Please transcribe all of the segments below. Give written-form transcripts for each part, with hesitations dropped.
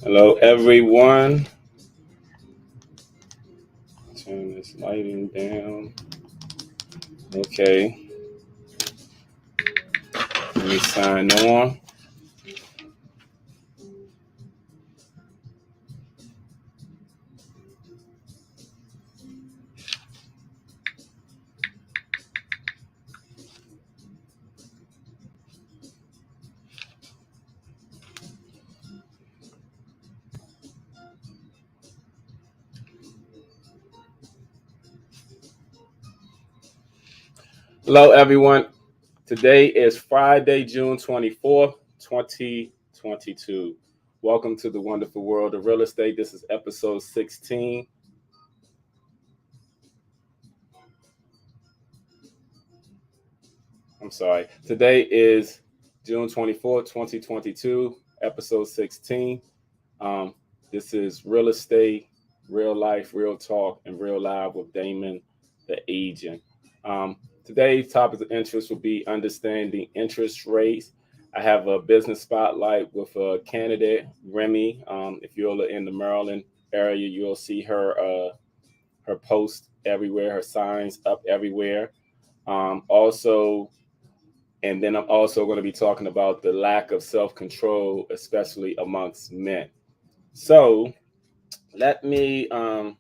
Hello, everyone. Turn this lighting down. Okay, let me sign on. Hello, everyone. Today is Friday, June 24th, 2022. Welcome to the wonderful world of real estate. This is episode 16. I'm sorry. Today is June 24th, 2022, episode 16. Um, this is real estate, real life, real talk, and real live with Damon, the agent. Today's topic of interest will be understanding interest rates. I have a business spotlight with a candidate, Remi. If you're in the Maryland area, you'll see her post everywhere, her signs up everywhere. Also, and then I'm also going to be talking about the lack of self control, especially amongst men. So let me um,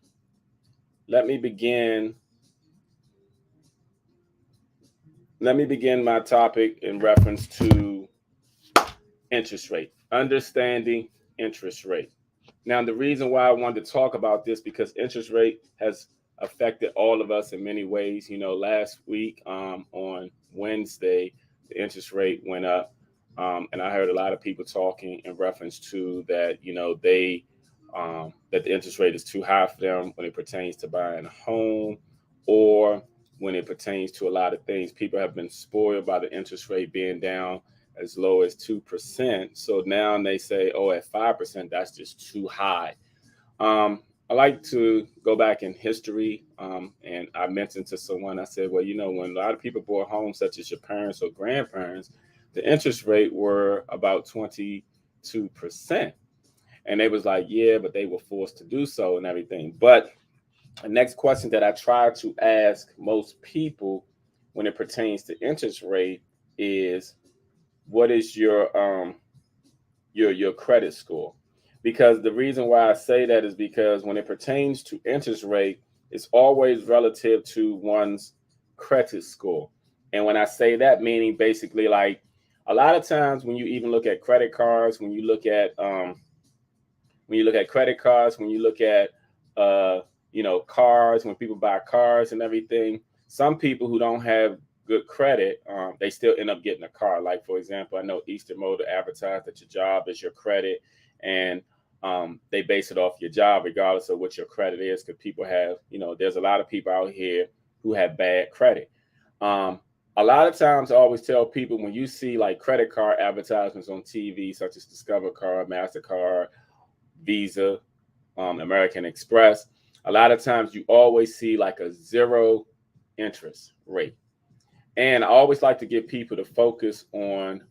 let me begin. Let me begin my topic in reference to interest rate, understanding interest rate. Now, the reason why I wanted to talk about this because interest rate has affected all of us in many ways. You know, last week on Wednesday, the interest rate went up, and I heard a lot of people talking in reference to that. You know, that the interest rate is too high for them when it pertains to buying a home, or when it pertains to a lot of things. People have been spoiled by the interest rate being down as low as 2%. So now they say, oh, at 5%, that's just too high. I like to go back in history. And I mentioned to someone, I said, well, you know, when a lot of people bought homes, such as your parents or grandparents, the interest rate were about 22%. And they was like, yeah, but they were forced to do so and everything. But the next question that I try to ask most people when it pertains to interest rate is, what is your credit score? Because the reason why I say that is because when it pertains to interest rate, it's always relative to one's credit score. And when I say that, meaning basically like a lot of times when you even look at credit cards, when you look at credit cards, when you look at cars, when people buy cars and everything, some people who don't have good credit, they still end up getting a car. Like for example, I know Eastern Motor advertised that your job is your credit, and they base it off your job regardless of what your credit is. Because people have, there's a lot of people out here who have bad credit. Um, a lot of times, I always tell people when you see like credit card advertisements on TV, such as Discover Card, Mastercard, Visa, American Express. A lot of times you always see like a zero interest rate. And I always like to get people to focus on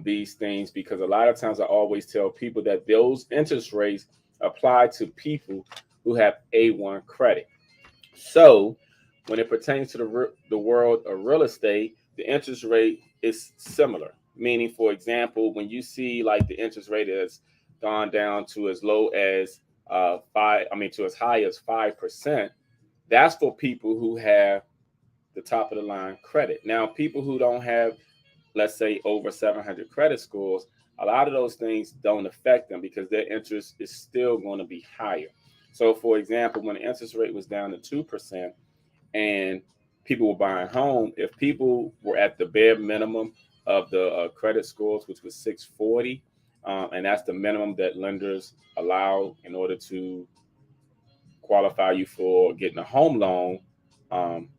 these things because a lot of times I always tell people that those interest rates apply to people who have A1 credit. So when it pertains to the world of real estate, the interest rate is similar. Meaning, for example, when you see like the interest rate has gone down to as low as to as high as 5%, that's for people who have the top of the line credit. Now, people who don't have, let's say, over 700 credit scores, a lot of those things don't affect them because their interest is still going to be higher. So, for example, when the interest rate was down to 2%, and people were buying home, if people were at the bare minimum of the credit scores, which was 640, and that's the minimum that lenders allow in order to qualify you for getting a home loan. Um,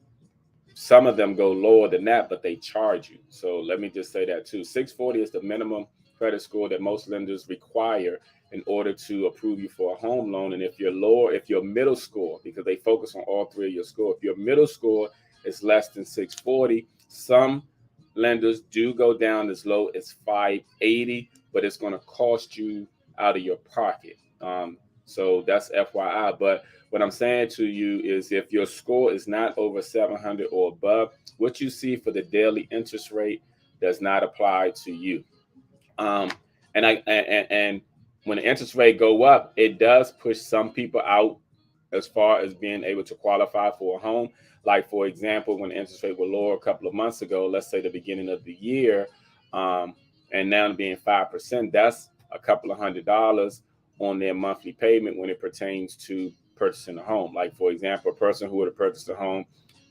some of them go lower than that, but they charge you. So let me just say that too. 640 is the minimum credit score that most lenders require in order to approve you for a home loan. And if you're lower, if your middle score, because they focus on all three of your score, if your middle score is less than 640, some lenders do go down as low as 580, but it's going to cost you out of your pocket. So that's FYI. But what I'm saying to you is if your score is not over 700 or above, what you see for the daily interest rate does not apply to you. Um, and when the interest rate go up, it does push some people out as far as being able to qualify for a home. Like for example, when the interest rate was lower a couple of months ago, let's say the beginning of the year, um, and now being 5%, that's a couple of $100 on their monthly payment when it pertains to purchasing a home. Like for example, a person who would have purchased a home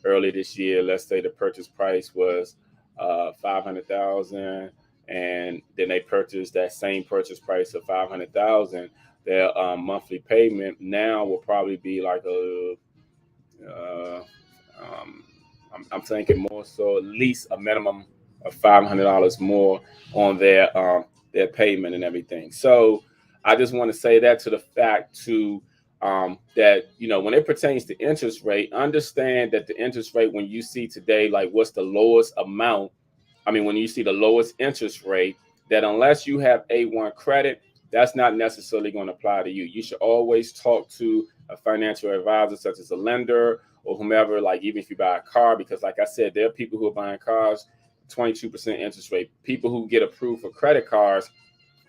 early this year, let's say the purchase price was 500,000, and then they purchased that same purchase price of 500,000. Their monthly payment now will probably be like uh, um, I'm thinking more so at least a minimum of $500 more on their payment and everything. So I just want to say that to the fact to that when it pertains to interest rate, understand that the interest rate when you see today, like what's the lowest amount. I mean, when you see the lowest interest rate, that unless you have A1 credit, that's not necessarily going to apply to you. You should always talk to a financial advisor, such as a lender or whomever, like even if you buy a car, because like I said, there are people who are buying cars, 22% interest rate. People who get approved for credit cards,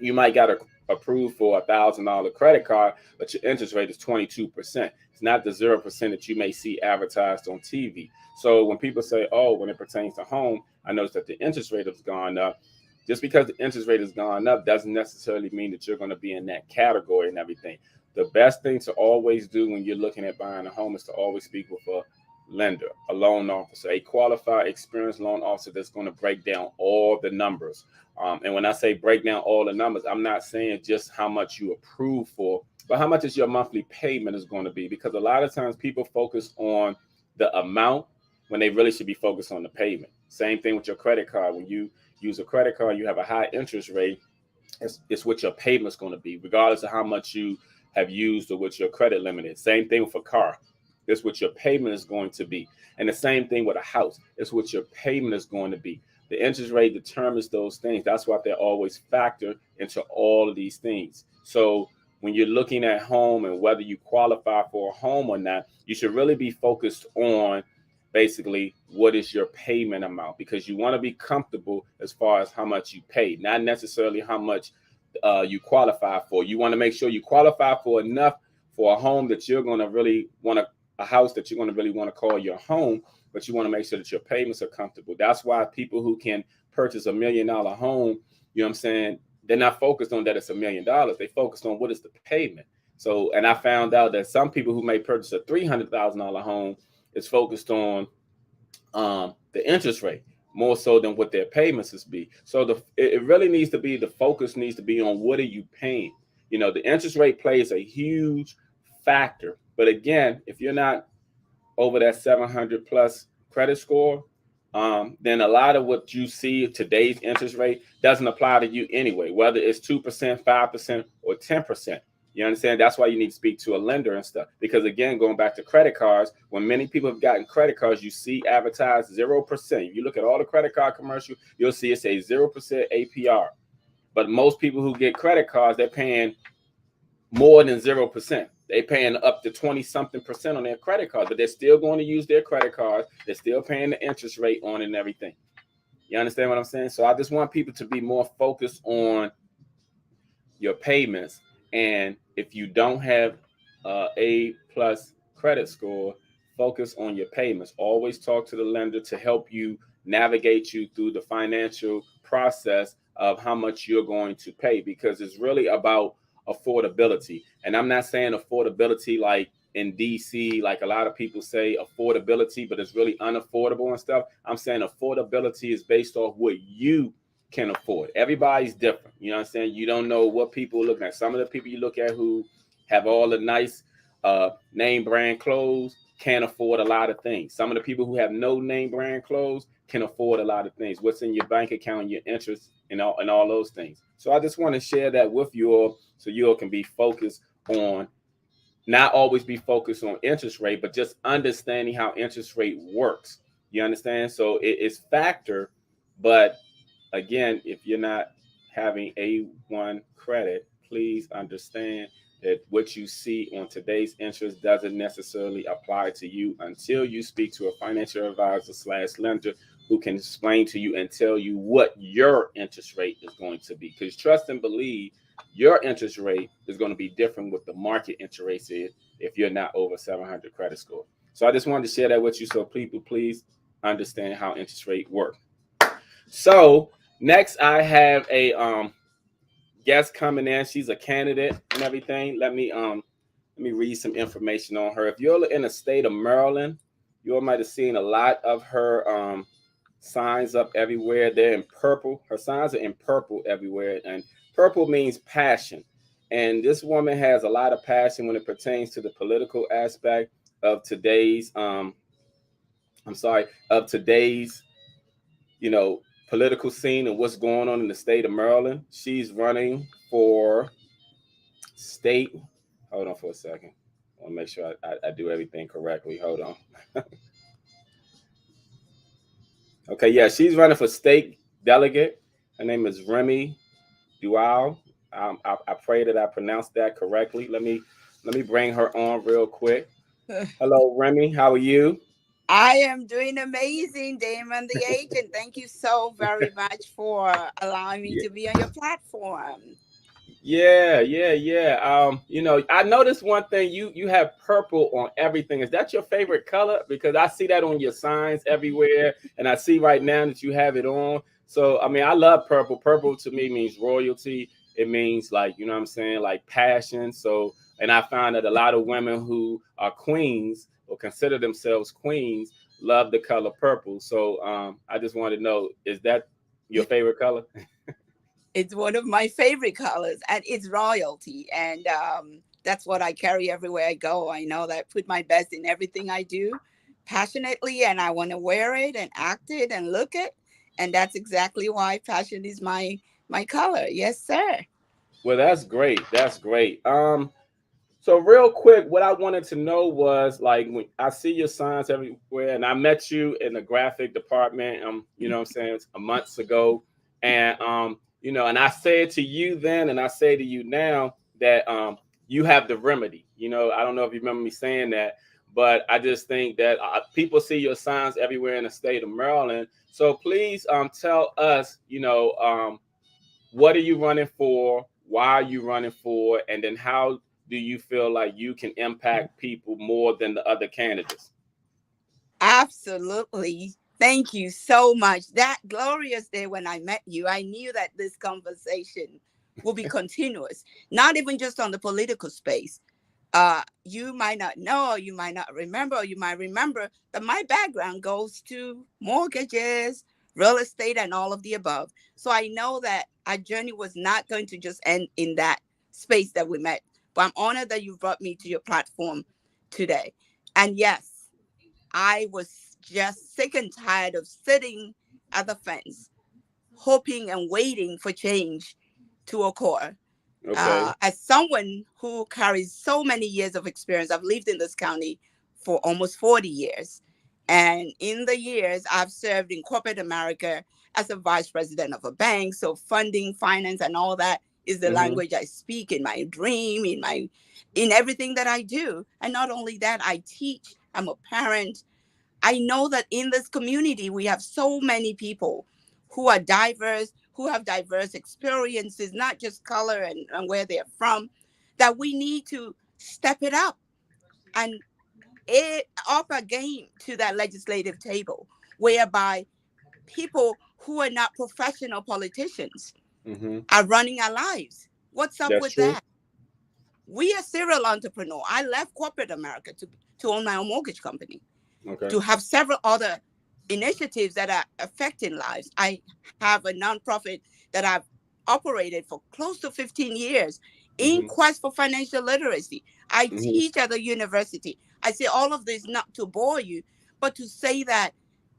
you might got approved for $1,000 credit card, but your interest rate is 22%. It's not the 0% that you may see advertised on TV. So when people say, oh, when it pertains to home, I noticed that the interest rate has gone up. Just because the interest rate has gone up doesn't necessarily mean that you're going to be in that category and everything. The best thing to always do when you're looking at buying a home is to always speak with a lender, a loan officer, a qualified, experienced loan officer that's going to break down all the numbers. And when I say break down all the numbers, I'm not saying just how much you approve for, but how much is your monthly payment is going to be. Because a lot of times people focus on the amount when they really should be focused on the payment. Same thing with your credit card. When you use a credit card, you have a high interest rate. It's what your payment's going to be, regardless of how much you have used or what your credit limit is. Same thing with a car. It's what your payment is going to be. And the same thing with a house. It's what your payment is going to be. The interest rate determines those things. That's why they're always factored into all of these things. So when you're looking at home and whether you qualify for a home or not, you should really be focused on basically what is your payment amount, because you want to be comfortable as far as how much you pay, not necessarily how much you qualify for. You want to make sure you qualify for enough for a home that you're going to really want to, a house that you're going to really want to call your home, but you want to make sure that your payments are comfortable. That's why people who can purchase $1 million home, you know what I'm saying, they're not focused on that it's $1 million. They focused on what is the payment. So, and I found out that some people who may purchase a $300,000 home is focused on the interest rate more so than what their payments is be. So it really needs to be, the focus needs to be on what are you paying. The interest rate plays a huge factor. But again, if you're not over that 700 plus credit score, then a lot of what you see today's interest rate doesn't apply to you anyway, whether it's 2%, 5%, or 10%. You understand? That's why you need to speak to a lender and stuff. Because again, going back to credit cards, when many people have gotten credit cards, you see advertised 0%. If you look at all the credit card commercials, you'll see it say 0% APR. But most people who get credit cards, they're paying more than 0%. They paying up to 20 something percent on their credit card, but they're still going to use their credit cards. They're still paying the interest rate on it and everything. You understand what I'm saying? So I just want people to be more focused on your payments. And if you don't have A plus credit score, focus on your payments. Always talk to the lender to help you navigate you through the financial process of how much you're going to pay, because it's really about affordability. And I'm not saying affordability like in DC, like a lot of people say affordability, but it's really unaffordable and stuff. I'm saying affordability is based off what you can afford. Everybody's different. You know what I'm saying? You don't know what people are looking at. Some of the people you look at who have all the nice name brand clothes can't afford a lot of things. Some of the people who have no name brand clothes can afford a lot of things. What's in your bank account, your interest, and all those things. So I just want to share that with you all so you all can be focused on, not always be focused on interest rate, but just understanding how interest rate works. You understand? So it's factor, but again, if you're not having A1 credit, please understand that what you see on today's interest doesn't necessarily apply to you until you speak to a financial advisor slash lender who can explain to you and tell you what your interest rate is going to be. Because trust and believe, your interest rate is going to be different what the market interest rate is if you're not over 700 credit score. So I just wanted to share that with you so people please understand how interest rate work. So next I have a guest coming in. She's a candidate and everything. Let me read some information on her. If you're in the state of Maryland, you all might have seen a lot of her signs up everywhere. They're in purple. Her signs are in purple everywhere, and purple means passion. And this woman has a lot of passion when it pertains to the political aspect of today's of today's you know political scene and what's going on in the state of Maryland. She's running for state. Hold on for a second. I want to make sure I do everything correctly. Hold on. Okay, yeah, she's running for state delegate. Her name is Remi Dual. I pray that I pronounced that correctly. Let me bring her on real quick. Hello, Remi. How are you? I am doing amazing, Damon the agent. Thank you so very much for allowing me Yeah. to be on your platform. Yeah. I noticed one thing. You have purple on everything. Is that your favorite color? Because I see that on your signs everywhere, and I see right now that you have it on. So I mean, I love purple. Purple to me means royalty. It means like what I'm saying, like passion. So, and I find that a lot of women who are queens or consider themselves queens love the color purple. So I just want to know, is that your favorite color? It's one of my favorite colors, and it's royalty. And that's what I carry everywhere I go. I know that I put my best in everything I do passionately, and I want to wear it and act it and look it. And that's exactly why passion is my color. Yes, sir. Well, that's great. That's great. So real quick, what I wanted to know was like when I see your signs everywhere, and I met you in the graphic department, what I'm saying, a months ago, and and I said to you then, and I say to you now that you have the remedy. I don't know if you remember me saying that, but I just think that people see your signs everywhere in the state of Maryland. So please tell us, what are you running for? Why are you running for? And then how do you feel like you can impact people more than the other candidates? Absolutely. Thank you so much. That glorious day when I met you, I knew that this conversation will be continuous, not even just on the political space. You might not know, you might not remember, or you might remember that my background goes to mortgages, real estate, and all of the above. So I know that our journey was not going to just end in that space that we met. But I'm honored that you brought me to your platform today. And yes, I was just sick and tired of sitting at the fence, hoping and waiting for change to occur. Okay. As someone who carries so many years of experience, I've lived in this county for almost 40 years. And in the years, I've served in corporate America as a vice president of a bank. So funding, finance, and all that is the Mm-hmm. language I speak in my dream, in everything that I do. And not only that, I teach, I'm a parent. I know that in this community, we have so many people who are diverse, who have diverse experiences, not just color and where they're from, that we need to step it up and up a game to that legislative table, whereby people who are not professional politicians Mm-hmm. are running our lives. What's up That's with true. that? We are serial entrepreneur. I left corporate America to own my own mortgage company, Okay. to have several other initiatives that are affecting lives. I have a nonprofit that I've operated for close to 15 years in Mm-hmm. quest for financial literacy. I Mm-hmm. teach at the university. I say all of this not to bore you, but to say that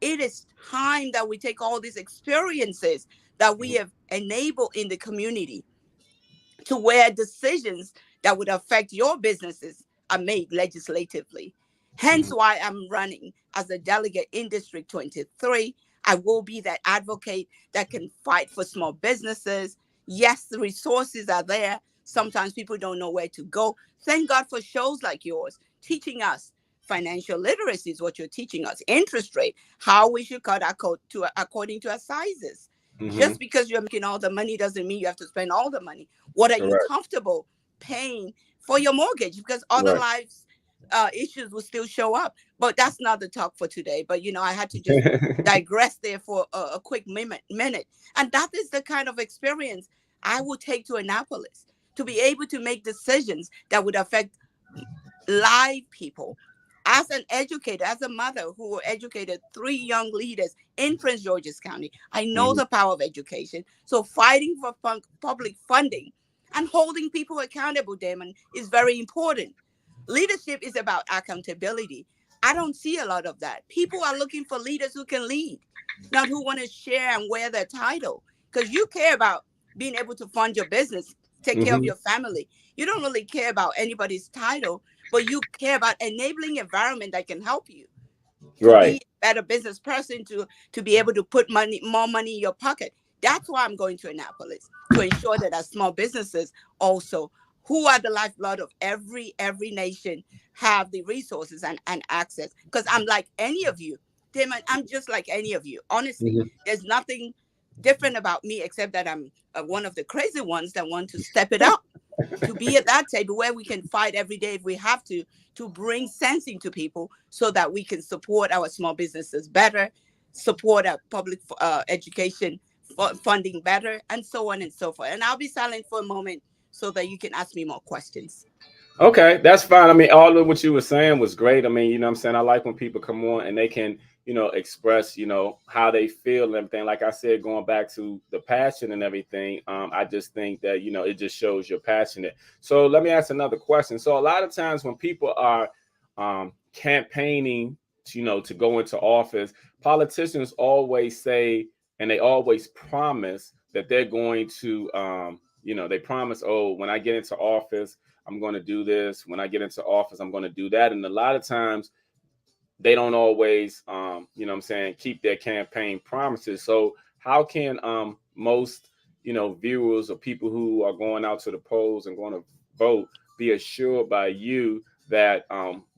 it is time that we take all these experiences that we have enabled in the community to where decisions that would affect your businesses are made legislatively. Hence Mm-hmm. why I'm running as a delegate in District 23. I will be that advocate that can fight for small businesses. Yes, the resources are there, Sometimes people don't know where to go. Thank God for shows like yours teaching us financial literacy is what you're teaching us. Interest rate, how we should cut our coat to according to our sizes. Mm-hmm. Just because you're making all the money doesn't mean you have to spend all the money. What are you Correct. comfortable paying for your mortgage? Because other Right. lives issues will still show up. But that's not the talk for today. But I had to just digress there for a quick minute. And that is the kind of experience I would take to Annapolis to be able to make decisions that would affect live people. As an educator, as a mother who educated three young leaders in Prince George's County, I know Hmm. the power of education. So fighting for public funding and holding people accountable, Damon, is very important. Leadership is about accountability. I don't see a lot of that. People are looking for leaders who can lead, not who want to share and wear their title. Because you care about being able to fund your business, take care of Hmm. your family. You don't really care about anybody's title, but you care about enabling environment that can help you to be Right. a better business person, to be able to put more money in your pocket. That's why I'm going to Annapolis, to ensure that our small businesses also, who are the lifeblood of every nation, have the resources and access. Because I'm like any of you, Damon. I'm just like any of you. Honestly, Hmm. there's nothing different about me except that I'm one of the crazy ones that want to step it up, to be at that table where we can fight every day if we have to bring sense into people so that we can support our small businesses better, support our public education funding better, and so on and so forth. And I'll be silent for a moment so that you can ask me more questions. Okay, that's fine. I mean, all of what you were saying was great. I mean, what I'm saying? I like when people come on and they can, express, how they feel and everything. Like I said, going back to the passion and everything, I just think that, it just shows you're passionate. So let me ask another question. So a lot of times when people are campaigning, to go into office, politicians always say, and they always promise that they're going to, they promise, oh, when I get into office, I'm going to do this. When I get into office, I'm going to do that. And a lot of times they don't always, keep their campaign promises. So how can most, viewers or people who are going out to the polls and going to vote be assured by you that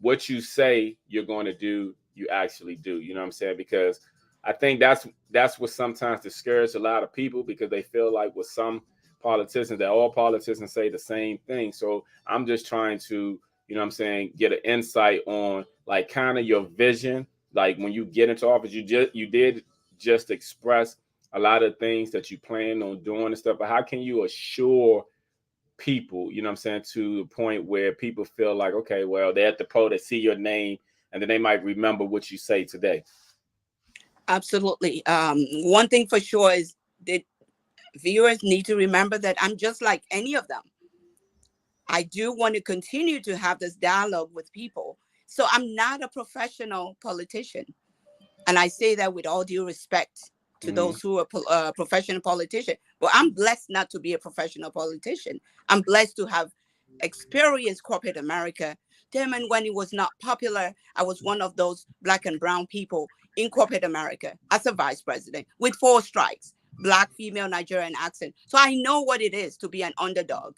what you say you're going to do, you actually do? You know what I'm saying? Because I think that's what sometimes discourages a lot of people, because they feel like with some politicians that all politicians say the same thing. So I'm just trying to, get an insight on like kind of your vision. Like when you get into office, you did just express a lot of things that you plan on doing and stuff. But how can you assure people, to the point where people feel like, okay, well, they're at the poll, they see your name, and then they might remember what you say today. Absolutely. One thing for sure is that viewers need to remember that I'm just like any of them. I do want to continue to have this dialogue with people. So I'm not a professional politician. And I say that with all due respect to Hmm. those who are professional politicians. But I'm blessed not to be a professional politician. I'm blessed to have experienced corporate America. Then, and when it was not popular, I was one of those Black and brown people in corporate America as a vice president with 4 strikes, Black, female, Nigerian accent. So I know what it is to be an underdog,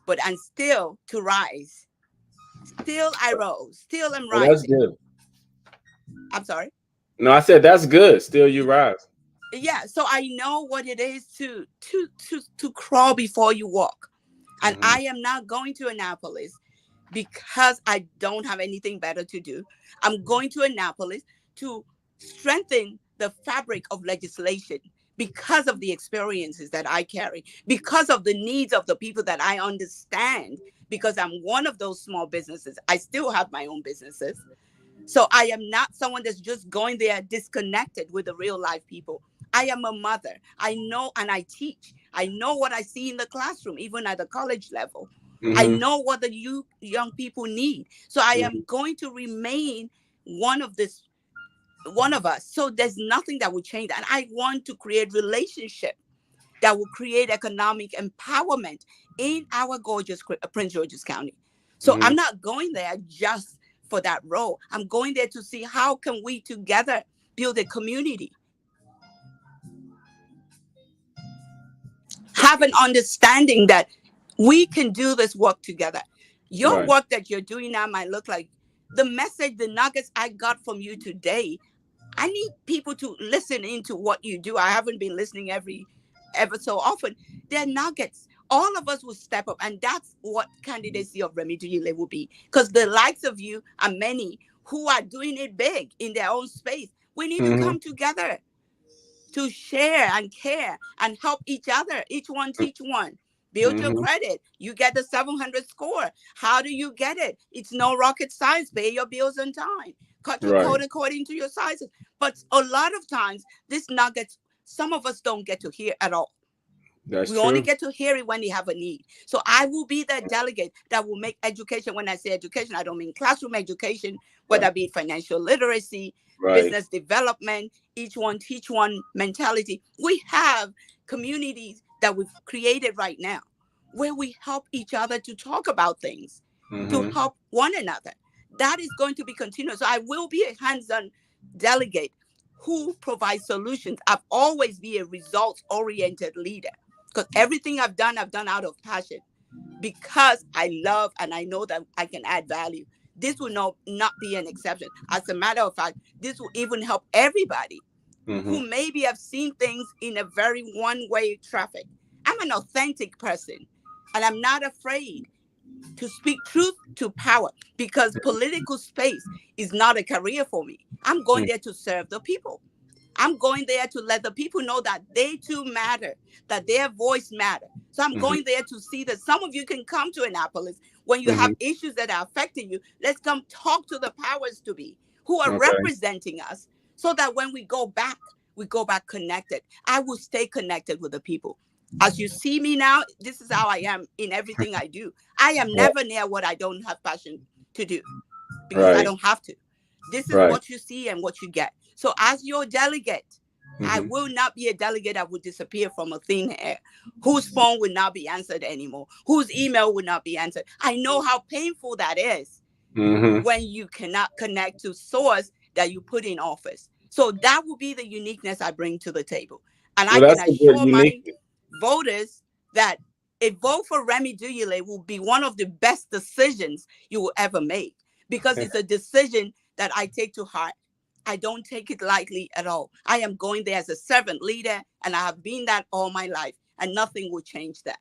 but and still to rise. Still I rose. Still I'm Well, that's rising. good. I'm sorry. No, I said that's good. Still, you rise. Yeah, so I know what it is to crawl before you walk. And Hmm. I am not going to Annapolis because I don't have anything better to do. I'm going to Annapolis to strengthen the fabric of legislation because of the experiences that I carry, because of the needs of the people that I understand, because I'm one of those small businesses. I still have my own businesses. So I am not someone that's just going there disconnected with the real life people. I am a mother. I know and I teach. I know what I see in the classroom, even at the college level. I Hmm. know what the young people need. So I am Hmm. going to remain one of this one of us. So there's nothing that will change that. And I want to create relationship that will create economic empowerment in our gorgeous Prince George's County. So Hmm. I'm not going there just for that role. I'm going there to see how can we together build a community, have an understanding that We can do this work together. Your Right. work that you're doing now might look like the message, the nuggets I got from you today. I need people to listen into what you do. I haven't been listening ever so often. They're nuggets. All of us will step up, and that's what candidacy of Remi Duyile will be. Because the likes of you are many who are doing it big in their own space. We need to Mm-hmm. come together to share and care and help each other. Each one teach one. Build your Mm-hmm. credit. You get the 700 score. How do you get it? It's no rocket science. Pay your bills on time. Cut your Right. code according to your sizes. But a lot of times, this nuggets, some of us don't get to hear at all. That's We only true. get to hear it when they have a need. So I will be that delegate that will make education. When I say education, I don't mean classroom education, whether Right. it be financial literacy, Right. business development, each one teach one mentality. We have communities that we've created right now where we help each other to talk about things, to Mm-hmm. help one another. That is going to be continuous. So I will be a hands-on delegate who provides solutions. I've always been a results-oriented leader because everything I've done out of passion because I love and I know that I can add value. This will not be an exception. As a matter of fact, this will even help everybody Mm-hmm. who maybe have seen things in a very one-way traffic. I'm an authentic person and I'm not afraid to speak truth to power because political space is not a career for me. I'm going there to serve the people. I'm going there to let the people know that they too matter, that their voice matter. So I'm Mm-hmm. going there to see that some of you can come to Annapolis when you Mm-hmm. have issues that are affecting you. Let's come talk to the powers to be who are Okay. representing us so that when we go back connected. I will stay connected with the people. As you see me now, this is how I am in everything I do. I am Right. never near what I don't have passion to do because I Right. don't have to. This is Right. what you see and what you get. So as your delegate, I Mm-hmm. will not be a delegate that would disappear from a thin air, whose phone would not be answered anymore, whose email would not be answered. I know how painful that is Mm-hmm. when you cannot connect to source that you put in office. So that will be the uniqueness I bring to the table. And I Well, can that's a good assure my unique. voters that a vote for Remi Duyile will be one of the best decisions you will ever make because it's a decision that I take to heart. I don't take it lightly at all. I am going there as a servant leader, and I have been that all my life, and nothing will change that.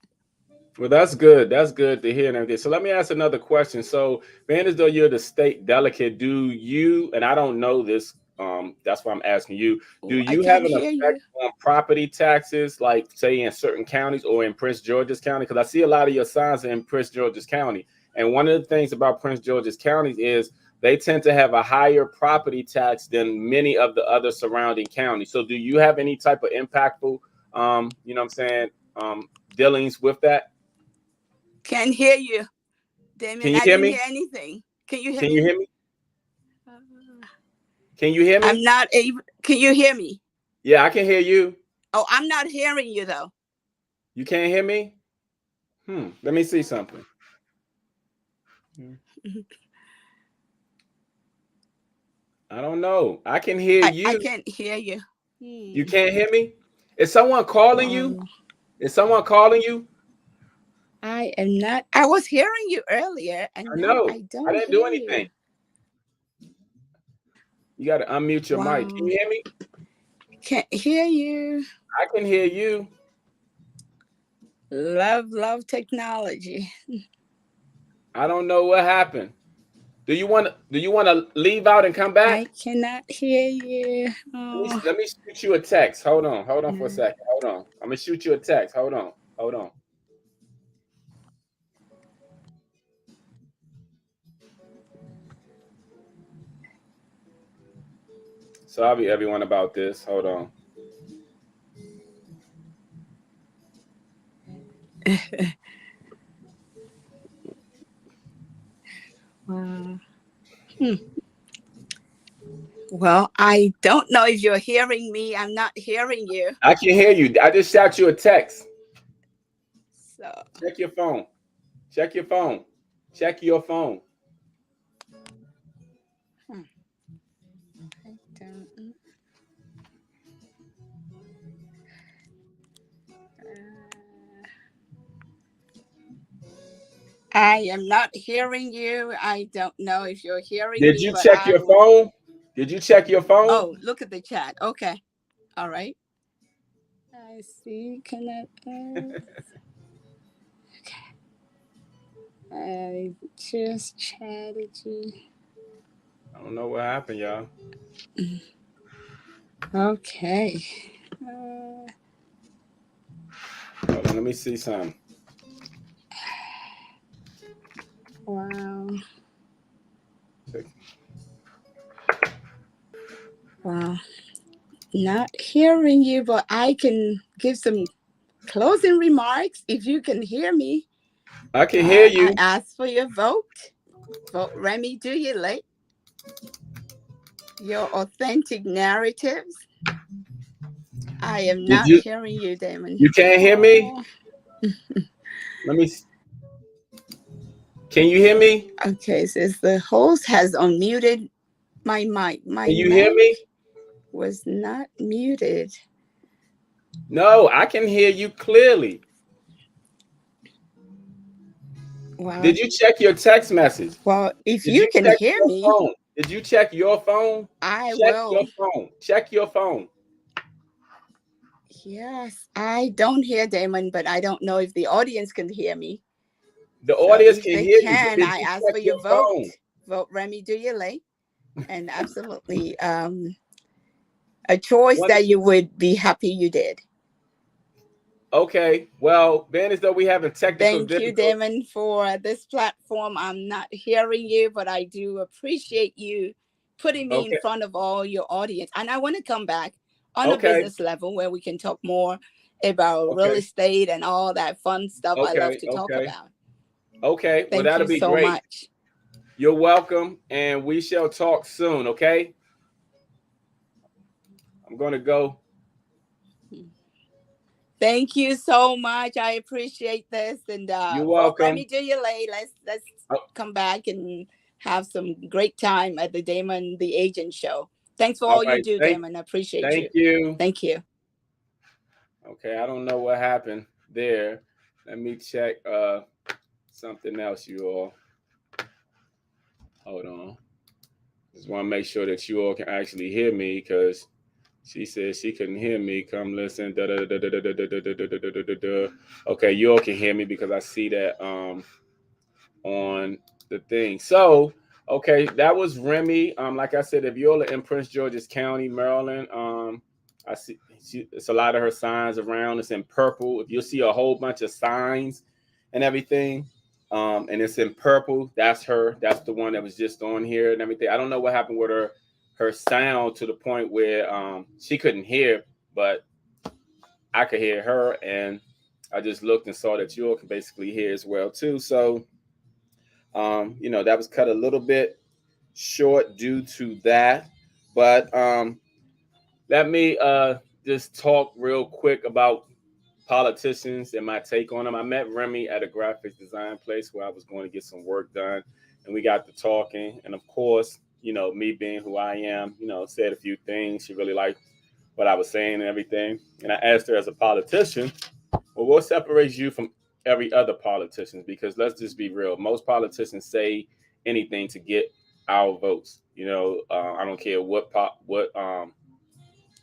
Well, that's good. That's good to hear and everything. So let me ask another question. So, being as though you're the state delegate, do you, and I don't know this, that's why I'm asking you, do Oh, I you have can't an hear effect you. on property taxes, like say in certain counties or in Prince George's County? Because I see a lot of your signs in Prince George's County. And one of the things about Prince George's counties is they tend to have a higher property tax than many of the other surrounding counties. So do you have any type of impactful, you know what I'm saying, dealings with that? Can't hear you, Can Damien. you I hear didn't me? hear anything. Can you hear Can you me? hear me? Uh, Can you hear I'm me? not able. Can you hear me? Yeah, I can hear you. Oh, I'm not hearing you though. You can't hear me? Let me see something. I don't know. I can hear I you. can't hear you. You Hmm. can't hear me? Is someone calling you? Wow. Is someone calling you? I am not. I was hearing you earlier, and I now know. I I don't didn't do hear anything. you. You got to unmute your mic. Can Wow. you hear me? Can't hear you. I can hear you. Love technology. I don't know what happened. Do you want to leave out and come back? I cannot hear you. Oh, Let me shoot you a text. Hold on. Hold on for a no. second. Hold on. I'm gonna shoot you a text. Hold on. Hold on. Sorry everyone about this. Hold on. Wow. Hmm. Well, I don't know if you're hearing me. I'm not hearing you. I can hear you. I just shot you a text. So, Check your phone. Check your phone. Check your phone. hmm, I don't. Uh, I am not hearing you. I don't know if you're hearing Did me, you but check I your will. phone? Did you check your phone? Oh, look at the chat. Okay. All right. I see. Can I just chatted you? I don't know what happened, y'all. Okay. Uh, Hold on, let me see something. wow. Wow. Not hearing you, but I can give some closing remarks if you can hear me. I can hear I you. ask for your vote. Vote Remi, do you like your authentic narratives? I am Did not you? hearing you, Damon. You can't hear me? Oh, Let me. Can you hear me? okay. Says the host has unmuted my mic. My Can you hear mic me? was not muted. No, I can hear you clearly. Well, Did you check your text message? if Did you you can check hear your me, phone? Did you check your phone? I Check your will. phone. Check your phone. Yes, I don't hear Damon, but I don't know if the audience can hear me. The So audience if can they hear you, but can, did I you ask check for your your vote. phone? Vote Remi Duyele. And absolutely a choice One, that you would be happy you did. okay. Well, being as though we having technical Thank you, difficulties. Damon, for this platform. I'm not hearing you, but I do appreciate you putting me in Okay. front of all your audience. And I want to come back on a Okay. business level where we can talk more about real Okay. estate and all that fun stuff I love Okay. to talk Okay. about. Okay. Well, Thank that'll you be so great. much. You're welcome, and we shall talk soon. Okay. I'm gonna go. Thank you so much. I appreciate this. And You're vote welcome. Remi Duyele. Let's Oh, come back and have some great time at the Damon the Agent show. Thanks for all all you right. do, Damon. I appreciate Thank you. you. Thank you. Okay. I don't know what happened there. Let me check something else. You all. Hold on. Just want to make sure that you all can actually hear me because she said she couldn't hear me. Come listen. Da, da, da, da, da, da, da, da, da, da, da, da, da, da. Okay, you all can hear me because I see that on the thing. So, okay, that was Remi. Like I said, if you're in Prince George's County, Maryland, I see it's a lot of her signs around. It's in purple. If you see a whole bunch of signs and everything, and it's in purple, that's her. That's the one that was just on here and everything. I don't know what happened with her sound to the point where she couldn't hear, but I could hear her, and I just looked and saw that you all can basically hear as well too. So that was cut a little bit short due to that. But let me just talk real quick about politicians and my take on them. I met Remi at a graphics design place where I was going to get some work done, and we got to talking. And of course, me being who I am, said a few things. She really liked what I was saying and everything. And I asked her as a politician, well, what separates you from every other politician? Because let's just be real. Most politicians say anything to get our votes. I don't care what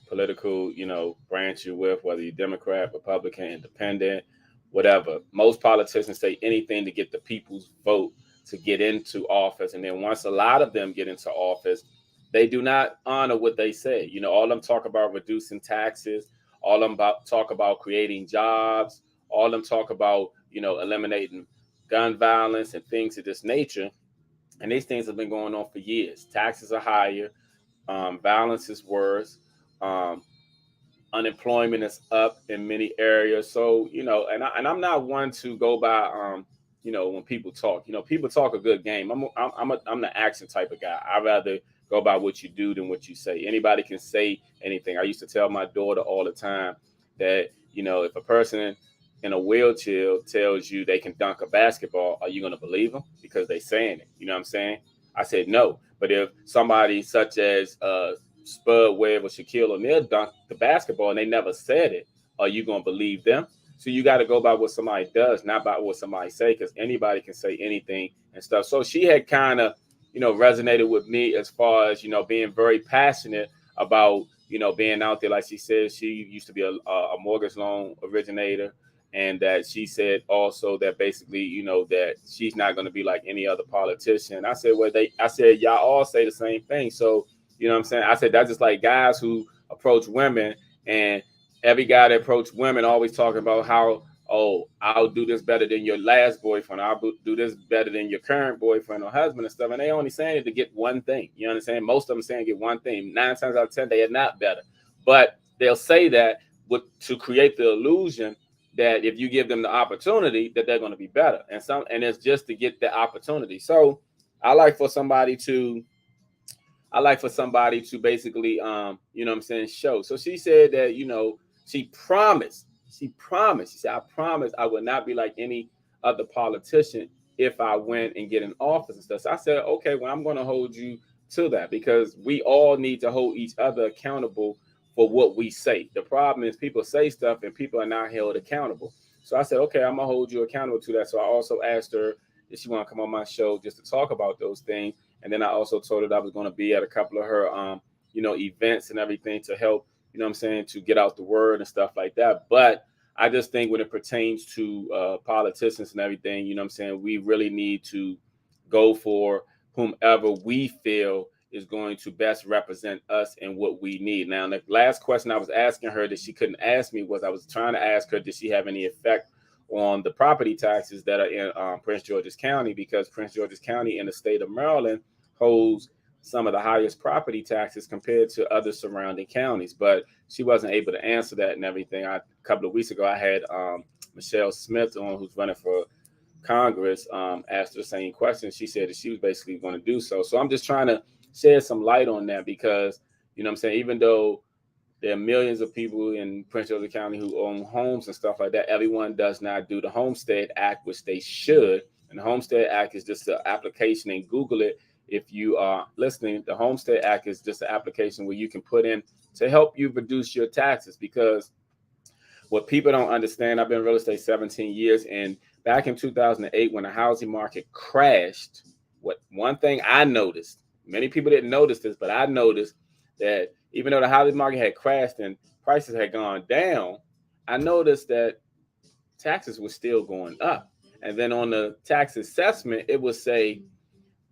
political branch you're with, whether you're Democrat, Republican, Independent, whatever. Most politicians say anything to get the people's vote to get into office, and then once a lot of them get into office, they do not honor what they say. All of them talk about reducing taxes, all of them talk about creating jobs, all of them talk about eliminating gun violence and things of this nature. And these things have been going on for years. Taxes are higher, violence is worse. Um, Unemployment is up in many areas. So I'm not one to go by when people talk. People talk a good game. I'm the action type of guy. I rather go by what you do than what you say. Anybody can say anything. I used to tell my daughter all the time that if a person in a wheelchair tells you they can dunk a basketball, are you going to believe them because they saying it? You know what I'm saying? I said no. But if somebody such as Spud Webb or Shaquille O'Neal dunked the basketball and they never said it, are you gonna believe them? So you got to go by what somebody does, not by what somebody say, because anybody can say anything and stuff. So she had kind of, resonated with me as far as, being very passionate about, being out there. Like she said, she used to be a mortgage loan originator. And that she said also that basically, that she's not going to be like any other politician. I said, I said, y'all all say the same thing. So, what I'm saying? I said, that's just like guys who approach women, and every guy that approach women always talking about how, oh, I'll do this better than your last boyfriend. I'll do this better than your current boyfriend or husband and stuff. And they only saying it to get one thing. You understand? Most of them saying get one thing. 9 times out of 10, they are not better. But they'll say that to create the illusion that if you give them the opportunity, that they're going to be better. And it's just to get the opportunity. So I like for somebody to basically, show. So she said that, she promised. She said, I promise I would not be like any other politician if I went and get an office and stuff. So I said, okay, well, I'm going to hold you to that, because we all need to hold each other accountable for what we say. The problem is people say stuff and people are not held accountable. So I said, okay, I'm going to hold you accountable to that. So I also asked her if she want to come on my show just to talk about those things. And then I also told her that I was going to be at a couple of her, events and everything to help, to get out the word and stuff like that. But I just think when it pertains to politicians and everything, we really need to go for whomever we feel is going to best represent us and what we need. Now, the last question I was asking her that she couldn't ask me was, I was trying to ask her, did she have any effect on the property taxes that are in Prince George's County, because Prince George's County in the state of Maryland holds some of the highest property taxes compared to other surrounding counties. But she wasn't able to answer that and everything. A couple of weeks ago, I had Michelle Smith on, who's running for Congress, asked her the same question. She said that she was basically going to do so. So I'm just trying to shed some light on that, because, even though there are millions of people in Prince George's County who own homes and stuff like that, everyone does not do the Homestead Act, which they should. And the Homestead Act is just an application, and Google it if you are listening. The Homestead Act is just an application where you can put in to help you reduce your taxes, because what people don't understand, I've been in real estate 17 years, and back in 2008, when the housing market crashed, one thing I noticed, many people didn't notice this, but I noticed that even though the housing market had crashed and prices had gone down, I noticed that taxes were still going up. And then on the tax assessment, it would say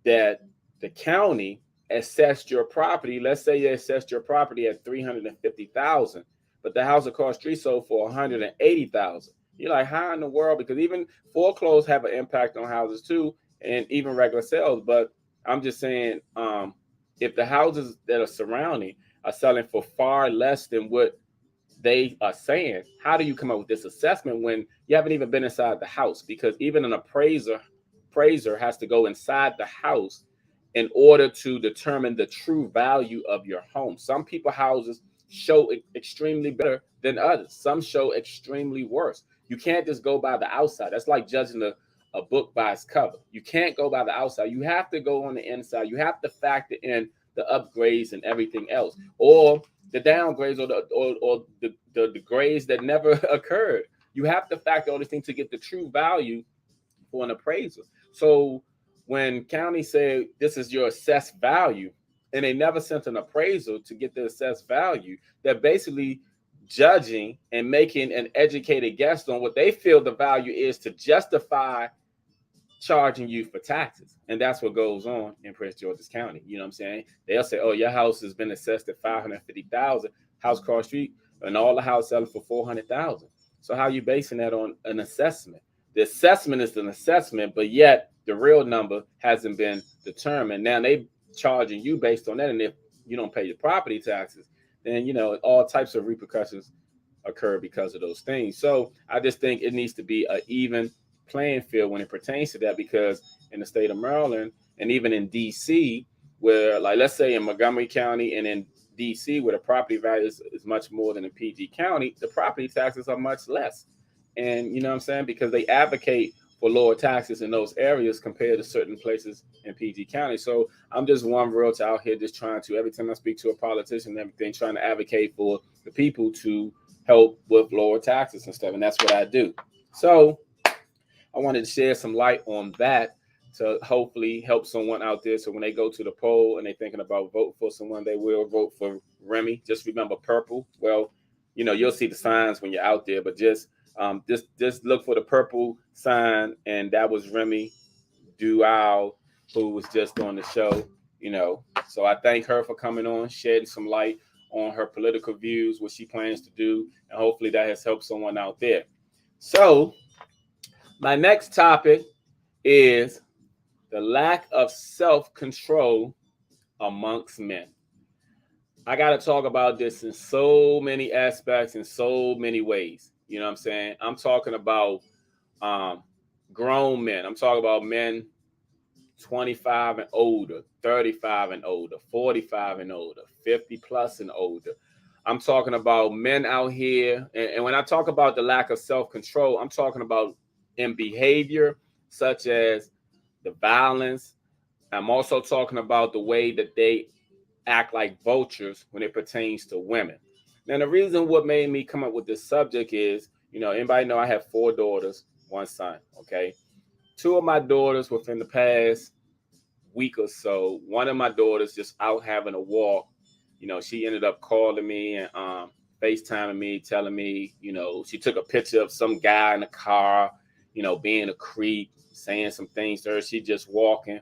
that the county assessed your property. Let's say they assessed your property at $350,000, but the house across the street sold for $180,000. You're like, how in the world? Because even foreclosures have an impact on houses too, and even regular sales. But I'm just saying, if the houses that are surrounding are selling for far less than what they are saying, how do you come up with this assessment when you haven't even been inside the house? Because even an appraiser has to go inside the house in order to determine the true value of your home. Some people houses show extremely better than others. Some show extremely worse. You can't just go by the outside. That's like judging a book by its cover. You can't go by the outside. You have to go on the inside. You have to factor in the upgrades and everything else, or the downgrades, or the grades that never occurred. You have to factor all these things to get the true value for an appraisal. So when county said this is your assessed value, and they never sent an appraisal to get the assessed value, they're basically judging and making an educated guess on what they feel the value is to justify charging you for taxes. And that's what goes on in Prince George's County. You know what I'm saying? They'll say, oh, your house has been assessed at $550,000, house cross street, and all the house selling for $400,000. So how are you basing that on an assessment? The assessment is an assessment, but yet the real number hasn't been determined. Now they charging you based on that. And if you don't pay your property taxes, then, all types of repercussions occur because of those things. So I just think it needs to be an even playing field when it pertains to that, because in the state of Maryland and even in DC, where, like, let's say in Montgomery County and in DC, where the property value is much more than in PG County, the property taxes are much less. And you know what I'm saying? Because they advocate for lower taxes in those areas compared to certain places in PG County. So I'm just one realtor out here just trying to, every time I speak to a politician and everything, trying to advocate for the people to help with lower taxes and stuff. And that's what I do. So I wanted to share some light on that to hopefully help someone out there. So when they go to the poll and they're thinking about vote for someone, they will vote for Remi. Just remember purple. Well, you'll see the signs when you're out there, but just look for the purple sign, and that was Remi Dual, who was just on the show. So I thank her for coming on, shedding some light on her political views, what she plans to do, and hopefully that has helped someone out there. So my next topic is the lack of self-control amongst men. I got to talk about this in so many aspects, in so many ways. You know what I'm saying? I'm talking about grown men. I'm talking about men 25 and older, 35 and older, 45 and older, 50 plus and older. I'm talking about men out here. And when I talk about the lack of self-control, I'm talking about in behavior, such as the violence. I'm also talking about the way that they act like vultures when it pertains to women. Now, the reason what made me come up with this subject is, anybody know I have 4 daughters, 1 son, okay? 2 of my daughters within the past week or so, one of my daughters just out having a walk. She ended up calling me and FaceTiming me, telling me, she took a picture of some guy in the car, being a creep, saying some things to her. She just walking.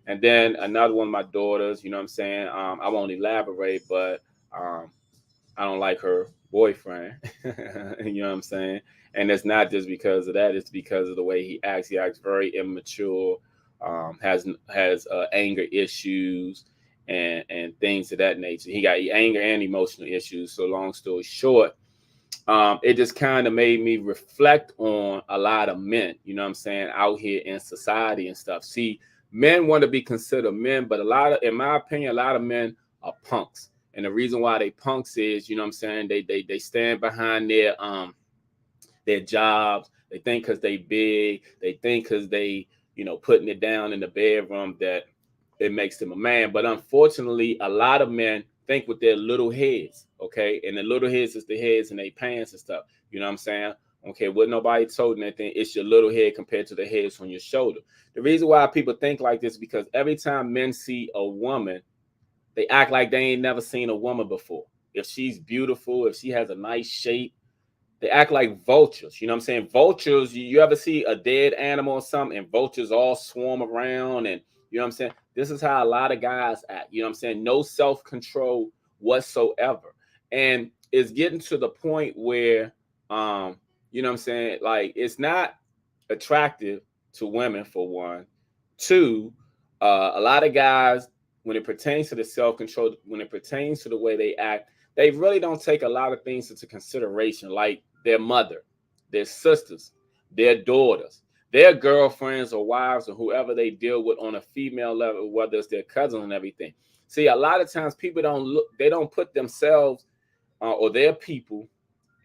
And then another one of my daughters, you know what I'm saying? I won't elaborate, but I don't like her boyfriend. You know what I'm saying? And it's not just because of that. It's because of the way he acts. He acts very immature, has anger issues and things of that nature. He got anger and emotional issues. So long story short, it just kind of made me reflect on a lot of men, you know what I'm saying, out here in society and stuff. See, men want to be considered men, but in my opinion, a lot of men are punks. And the reason why they punks is, you know what I'm saying, they stand behind their jobs. They think because they big, they think because they, putting it down in the bedroom that it makes them a man. But unfortunately, a lot of men think with their little heads, okay? And the little heads is the heads in their pants and stuff. You know what I'm saying? Okay, what nobody told anything, it's your little head compared to the heads on your shoulder. The reason why people think like this is because every time men see a woman, they act like they ain't never seen a woman before. If she's beautiful, if she has a nice shape, they act like vultures. You know what I'm saying? Vultures, you ever see a dead animal or something and vultures all swarm around, and you know what I'm saying? This is how a lot of guys act. You know what I'm saying? No self-control whatsoever. And it's getting to the point where you know what I'm saying? Like, it's not attractive to women, for one. Two, a lot of guys, when it pertains to the self-control, when it pertains to the way they act, they really don't take a lot of things into consideration, like their mother, their sisters, their daughters, their girlfriends or wives or whoever they deal with on a female level, whether it's their cousin and everything. See, a lot of times people they don't put themselves or their people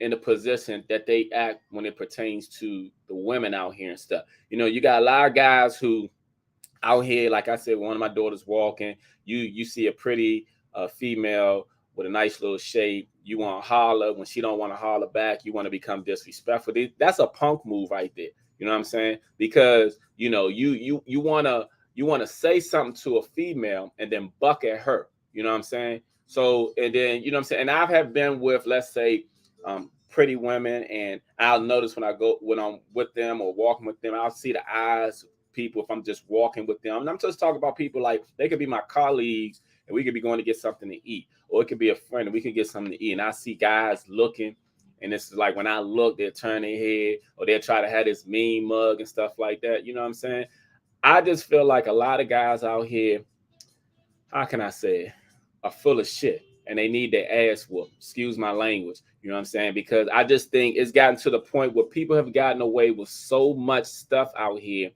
in the position that they act when it pertains to the women out here and stuff. You got a lot of guys who out here, like I said, one of my daughters walking, you see a pretty female with a nice little shape, you want to holler. When she don't want to holler back, you want to become disrespectful. That's a punk move right there. You know what I'm saying? Because you want to say something to a female and then buck at her. You know what I'm saying? So, and then, you know what I'm saying? And I have been with, let's say, pretty women, and I'll notice when I'm with them or walking with them, I'll see the eyes of people if I'm just walking with them. And I'm just talking about people like they could be my colleagues and we could be going to get something to eat, or it could be a friend and we could get something to eat. And I see guys looking, and it's like when I look, they'll turn their head or they'll try to have this mean mug and stuff like that. You know what I'm saying? I just feel like a lot of guys out here, how can I say, are full of shit and they need their ass whooped. Excuse my language. You know what I'm saying? Because I just think it's gotten to the point where people have gotten away with so much stuff out here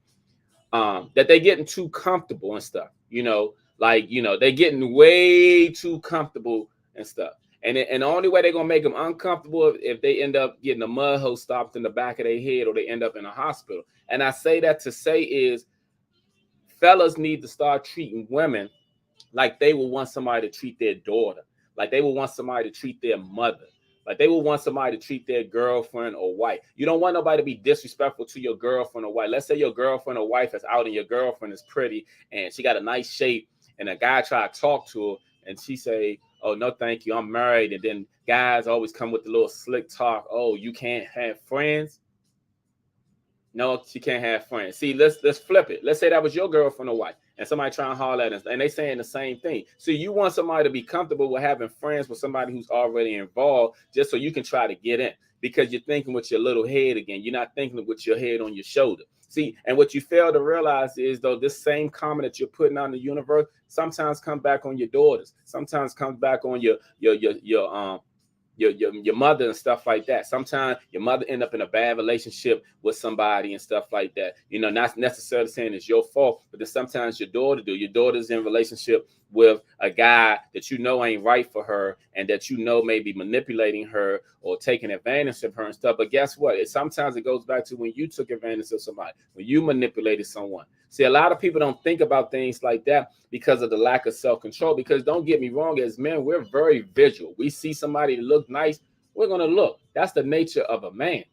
that they're getting too comfortable and stuff. They're getting way too comfortable and stuff. And the only way they're gonna make them uncomfortable if they end up getting a mud hole stopped in the back of their head or they end up in a hospital. And I say that to say is fellas need to start treating women like they will want somebody to treat their daughter, like they will want somebody to treat their mother. Like they will want somebody to treat their girlfriend or wife. You don't want nobody to be disrespectful to your girlfriend or wife. Let's say your girlfriend or wife is out and your girlfriend is pretty and she got a nice shape, and a guy try to talk to her and she say, "Oh no, thank you, I'm married." And then guys always come with the little slick talk. "Oh, you can't have friends." No, she can't have friends. See, let's flip it. Let's say that was your girlfriend or wife, and somebody trying to holler at us, and they saying the same thing. So you want somebody to be comfortable with having friends with somebody who's already involved, just so you can try to get in, because you're thinking with your little head again. You're not thinking with your head on your shoulder. See, and what you fail to realize is though this same comment that you're putting out in the universe sometimes comes back on your daughters, sometimes comes back on your mother and stuff like that. Sometimes your mother end up in a bad relationship with somebody and stuff like that. You know, not necessarily saying it's your fault, but then sometimes your daughter do. Your daughter's in a relationship with a guy that you know ain't right for her and that you know may be manipulating her or taking advantage of her and stuff. But guess what? Sometimes it goes back to when you took advantage of somebody, when you manipulated someone. See, a lot of people don't think about things like that because of the lack of self-control. Because don't get me wrong, as men, we're very visual. We see somebody that look nice, we're going to look. That's the nature of a man.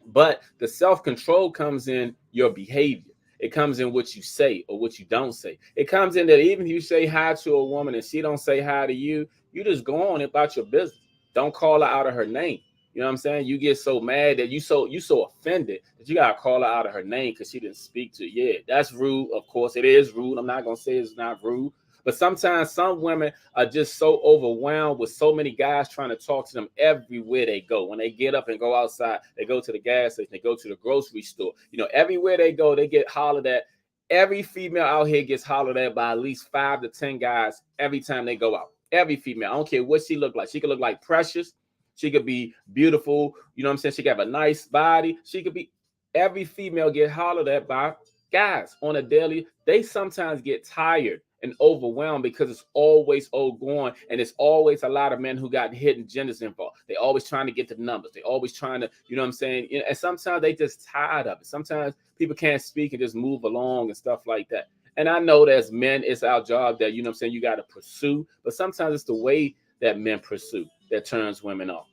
But the self-control comes in your behavior. It comes in what you say or what you don't say. It comes in that even if you say hi to a woman and she don't say hi to you, you just go on about your business. Don't call her out of her name. You know what I'm saying? You get so mad that you so offended that you gotta call her out of her name because she didn't speak to you. Yeah, that's rude. Of course, it is rude. I'm not gonna say it's not rude. But sometimes some women are just so overwhelmed with so many guys trying to talk to them everywhere they go. When they get up and go outside, they go to the gas station, they go to the grocery store. You know, everywhere they go, they get hollered at. Every female out here gets hollered at by at least 5 to 10 guys every time they go out. Every female. I don't care what she look like. She could look like Precious. She could be beautiful. You know what I'm saying? She could have a nice body. She could be. Every female get hollered at by guys on a daily. They sometimes get tired and overwhelmed because it's always ongoing, and it's always a lot of men who got hidden genders involved. They always trying to get the numbers. They always trying to, you know what I'm saying? And sometimes they just tired of it. Sometimes people can't speak and just move along and stuff like that. And I know that as men, it's our job that, you know what I'm saying, you got to pursue, but sometimes it's the way that men pursue that turns women off.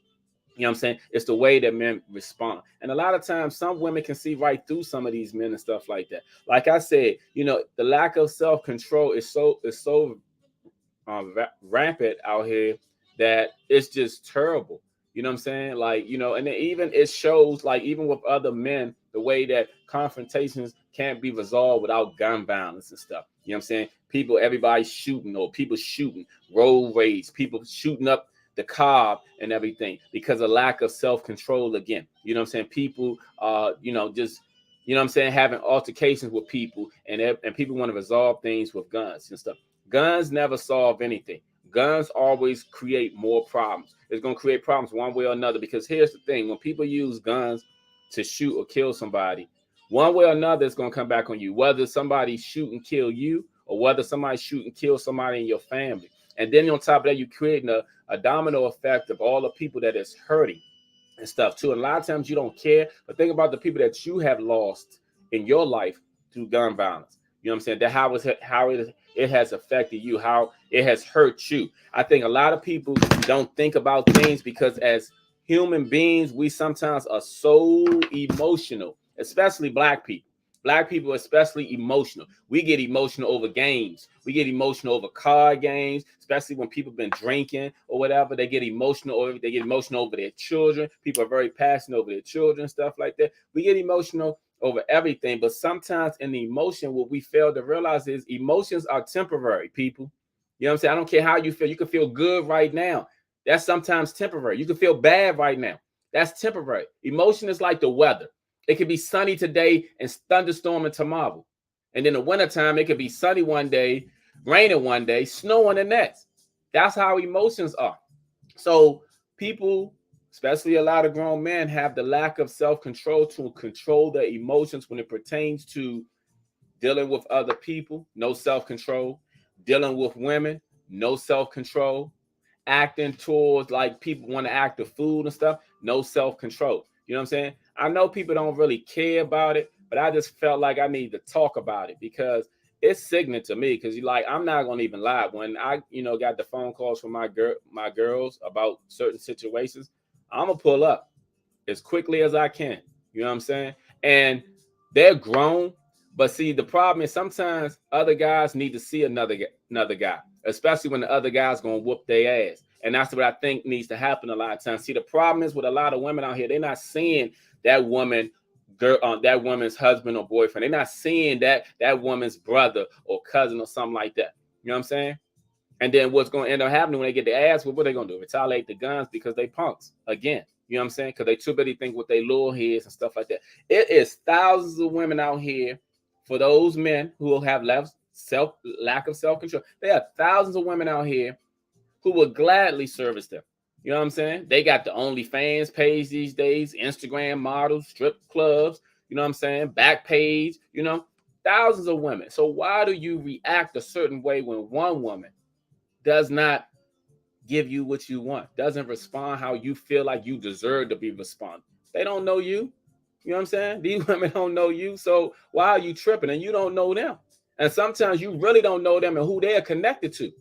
You know what I'm saying? It's the way that men respond. And a lot of times some women can see right through some of these men and stuff like that. Like I said, you know, the lack of self-control is so rampant out here that it's just terrible. You know what I'm saying? Like, you know, and even it shows, like, even with other men, the way that confrontations can't be resolved without gun violence and stuff. You know what I'm saying? People, everybody shooting, or people shooting, road rage, people shooting up the cob and everything because of lack of self-control again. You know what I'm saying? People you know, just, you know what I'm saying, having altercations with people, and people want to resolve things with guns and stuff. Guns never solve anything. Guns always create more problems. It's going to create problems one way or another, because here's the thing: when people use guns to shoot or kill somebody, one way or another, it's going to come back on you. Whether somebody shoot and kill you, or whether somebody shoot and kill somebody in your family. And then on top of that, you're creating a domino effect of all the people that is hurting and stuff too. And a lot of times you don't care, but think about the people that you have lost in your life through gun violence. You know what I'm saying? That it has affected you, how it has hurt you. I think a lot of people don't think about things because as human beings, we sometimes are so emotional, especially black people. Black people are especially emotional. We get emotional over games. We get emotional over card games, especially when people have been drinking or whatever. They get emotional over their children. People are very passionate over their children, stuff like that. We get emotional over everything. But sometimes in the emotion, what we fail to realize is emotions are temporary, people. You know what I'm saying? I don't care how you feel. You can feel good right now. That's sometimes temporary. You can feel bad right now. That's temporary. Emotion is like the weather. It could be sunny today and thunderstorming tomorrow. And in the wintertime, it could be sunny one day, raining one day, snowing the next. That's how emotions are. So people, especially a lot of grown men, have the lack of self-control to control their emotions when it pertains to dealing with other people, no self-control, dealing with women, no self-control, acting towards like people want to act the food and stuff, no self-control. You know what I'm saying? I know people don't really care about it, but I just felt like I need to talk about it because it's sickening to me. Because you like, I'm not gonna even lie. When I, got the phone calls from my girls about certain situations, I'm gonna pull up as quickly as I can. You know what I'm saying? And they're grown, but see, the problem is sometimes other guys need to see another guy, especially when the other guy's gonna whoop their ass. And that's what I think needs to happen a lot of times. See, the problem is with a lot of women out here, they're not seeing that woman, girl, that woman's husband or boyfriend. They're not seeing that woman's brother or cousin or something like that. You know what I'm saying? And then what's going to end up happening when they get their ass, what are they going to do? Retaliate the guns because they punks again. You know what I'm saying? Because they too busy think what they lure heads and stuff like that. It is thousands of women out here for those men who will have lack of self-control. There are thousands of women out here who will gladly service them. You know what I'm saying? They got the OnlyFans page these days, Instagram models, strip clubs, you know what I'm saying? Back page, you know, thousands of women. So why do you react a certain way when one woman does not give you what you want, doesn't respond how you feel like you deserve to be responded? They don't know you. You know what I'm saying? These women don't know you. So why are you tripping? And you don't know them. And sometimes you really don't know them and who they're connected to.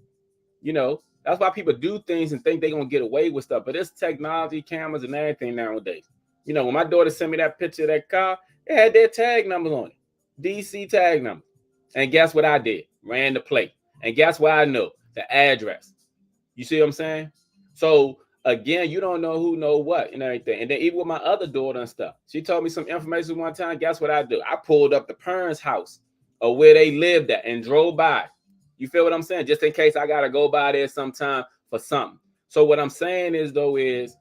You know, that's why people do things and think they're going to get away with stuff. But it's technology, cameras, and everything nowadays. You know, when my daughter sent me that picture of that car, it had their tag numbers on it. DC tag number. And guess what I did? Ran the plate. And guess what I know? The address. You see what I'm saying? So again, you don't know who know what and everything. And then even with my other daughter and stuff, she told me some information one time. Guess what I do? I pulled up the parents' house or where they lived at and drove by. You feel what I'm saying? Just in case I gotta go by there sometime for something. So what I'm saying is though is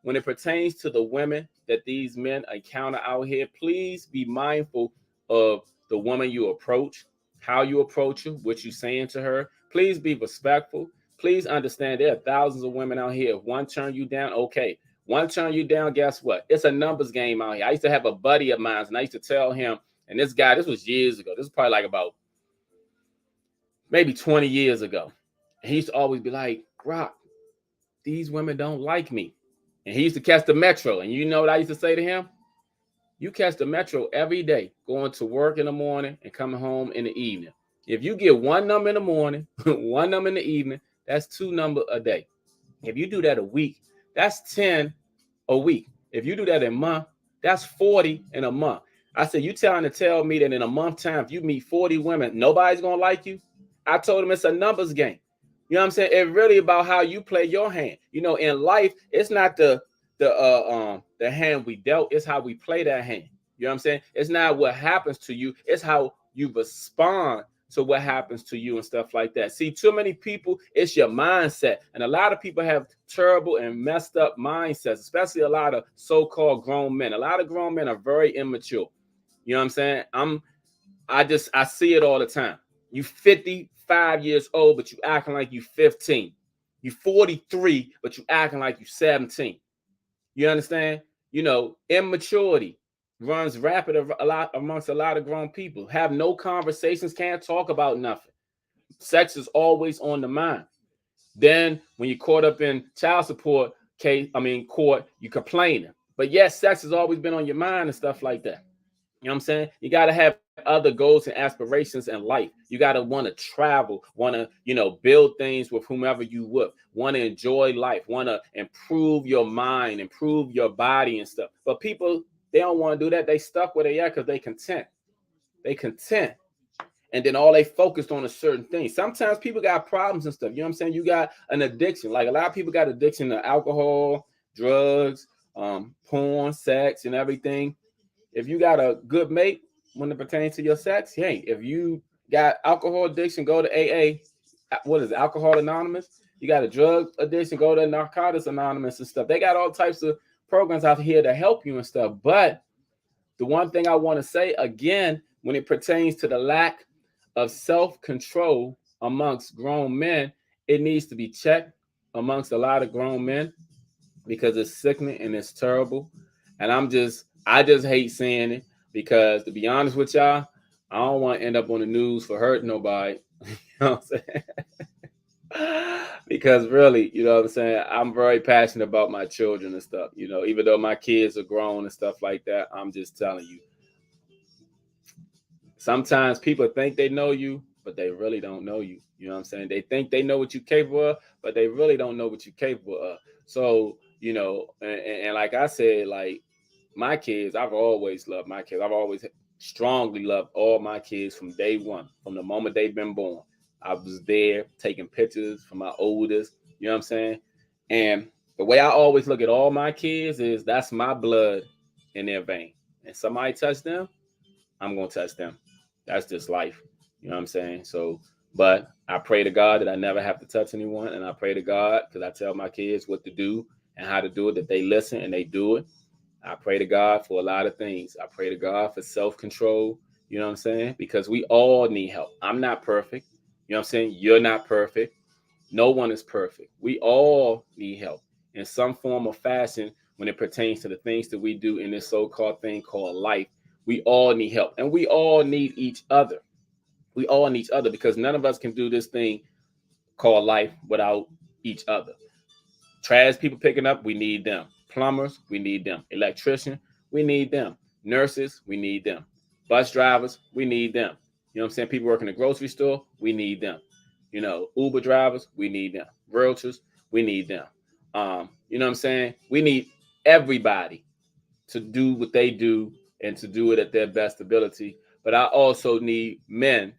when it pertains to the women that these men encounter out here, please be mindful of the woman you approach, how you approach her, what you're saying to her. Please be respectful. Please understand there are thousands of women out here. If one turn you down, okay. One turn you down, guess what? It's a numbers game out here. I used to have a buddy of mine, and I used to tell him, and this guy, this was years ago. This is probably like about maybe 20 years ago. And he used to always be like, Rock, these women don't like me. And he used to catch the metro. And you know what I used to say to him? You catch the metro every day, going to work in the morning and coming home in the evening. If you get one number in the morning, one number in the evening, that's 2 numbers a day. If you do that a week, that's 10 a week. If you do that in a month, that's 40 in a month. I said, you trying to tell me that in a month time, if you meet 40 women, nobody's going to like you? I told him it's a numbers game. You know what I'm saying? It's really about how you play your hand. You know, in life, it's not the hand we dealt, it's how we play that hand. You know what I'm saying? It's not what happens to you, it's how you respond to what happens to you and stuff like that. See, too many people, it's your mindset. And a lot of people have terrible and messed up mindsets, especially a lot of so-called grown men. A lot of grown men are very immature. You know what I'm saying? I see it all the time. You 55 years old, but you acting like you 15. You 43, but you acting like you 17. You understand? You know, immaturity runs rapid a lot amongst a lot of grown people. Have no conversations, can't talk about nothing. Sex is always on the mind. Then when you're caught up in child support court, you complaining. But yes, sex has always been on your mind and stuff like that. You know what I'm saying? You got to have other goals and aspirations in life. You got to want to travel, want to, build things with whomever you with, want to enjoy life, want to improve your mind, improve your body and stuff. But people, they don't want to do that. They stuck where they are because they content. They content. And then all they focused on a certain thing. Sometimes people got problems and stuff. You know what I'm saying? You got an addiction. Like a lot of people got addiction to alcohol, drugs, porn, sex, and everything. If you got a good mate when it pertains to your sex, hey, if you got alcohol addiction, go to AA. What is it? Alcohol Anonymous. You got a drug addiction, go to Narcotics Anonymous and stuff. They got all types of programs out here to help you and stuff. But the one thing I want to say again, when it pertains to the lack of self-control amongst grown men, it needs to be checked amongst a lot of grown men because it's sickening and it's terrible. And I just hate seeing it because, to be honest with y'all, I don't want to end up on the news for hurting nobody. You know what I'm saying? Because really, you know what I'm saying, I'm very passionate about my children and stuff. You know, even though my kids are grown and stuff like that, I'm just telling you. Sometimes people think they know you, but they really don't know you. You know what I'm saying? They think they know what you're capable of, but they really don't know what you're capable of. So, And like I said, like my kids, I've always loved my kids. I've always strongly loved all my kids from day one, from the moment they've been born. I was there taking pictures for my oldest, you know what I'm saying? And the way I always look at all my kids is that's my blood in their vein. And somebody touch them, I'm gonna touch them. That's just life. You know what I'm saying? So, but I pray to God that I never have to touch anyone, and I pray to God because I tell my kids what to do and how to do it, that they listen and they do it. I pray to God for a lot of things. I pray to God for self-control. You know what I'm saying? Because we all need help. I'm not perfect. You know what I'm saying? You're not perfect. No one is perfect. We all need help in some form or fashion when it pertains to the things that we do in this so-called thing called life. We all need help, and we all need each other. We all need each other because none of us can do this thing called life without each other. Trash people picking up, we need them. Plumbers, we need them. Electrician, we need them. Nurses, we need them. Bus drivers, we need them. You know what I'm saying? People working in the grocery store, we need them. Uber drivers, we need them. Realtors, we need them. You know what I'm saying? We need everybody to do what they do and to do it at their best ability. But I also need men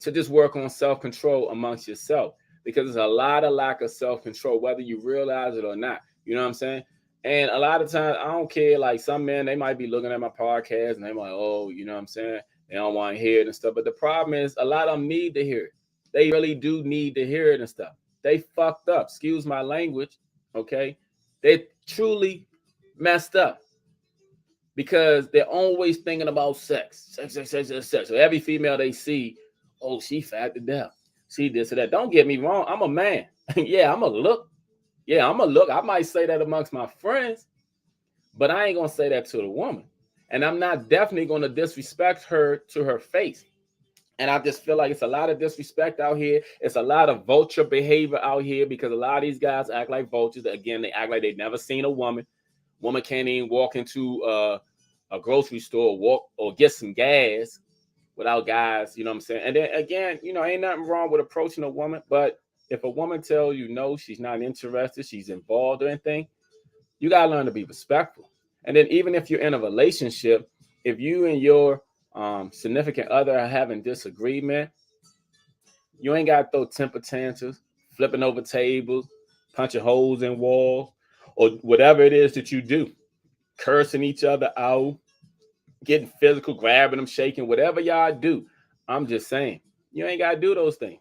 to just work on self-control amongst yourself because there's a lot of lack of self-control, whether you realize it or not. You know what I'm saying? And a lot of times, I don't care. Like some men, they might be looking at my podcast and they're like, oh, you know what I'm saying? They don't want to hear it and stuff. But the problem is a lot of them need to hear it. They really do need to hear it and stuff. They fucked up. Excuse my language. Okay. They truly messed up because they're always thinking about sex. Sex. So every female they see, oh, she fat to death. She this or that. Don't get me wrong. I'm a man. Yeah, I'm a look. Yeah, I'm a look. I might say that amongst my friends, but I ain't gonna say that to the woman. And I'm not definitely gonna disrespect her to her face. And I just feel like it's a lot of disrespect out here. It's a lot of vulture behavior out here because a lot of these guys act like vultures. Again, they act like they've never seen a woman. Woman can't even walk into a grocery store, walk or get some gas without guys, you know what I'm saying? And then again, ain't nothing wrong with approaching a woman, but if a woman tells you no, she's not interested, she's involved or anything, you gotta learn to be respectful. And then even if you're in a relationship, if you and your significant other are having disagreement, you ain't gotta throw temper tantrums, flipping over tables, punching holes in walls, or whatever it is that you do, cursing each other out, getting physical, grabbing them, shaking, whatever y'all do. I'm just saying, you ain't got to do those things.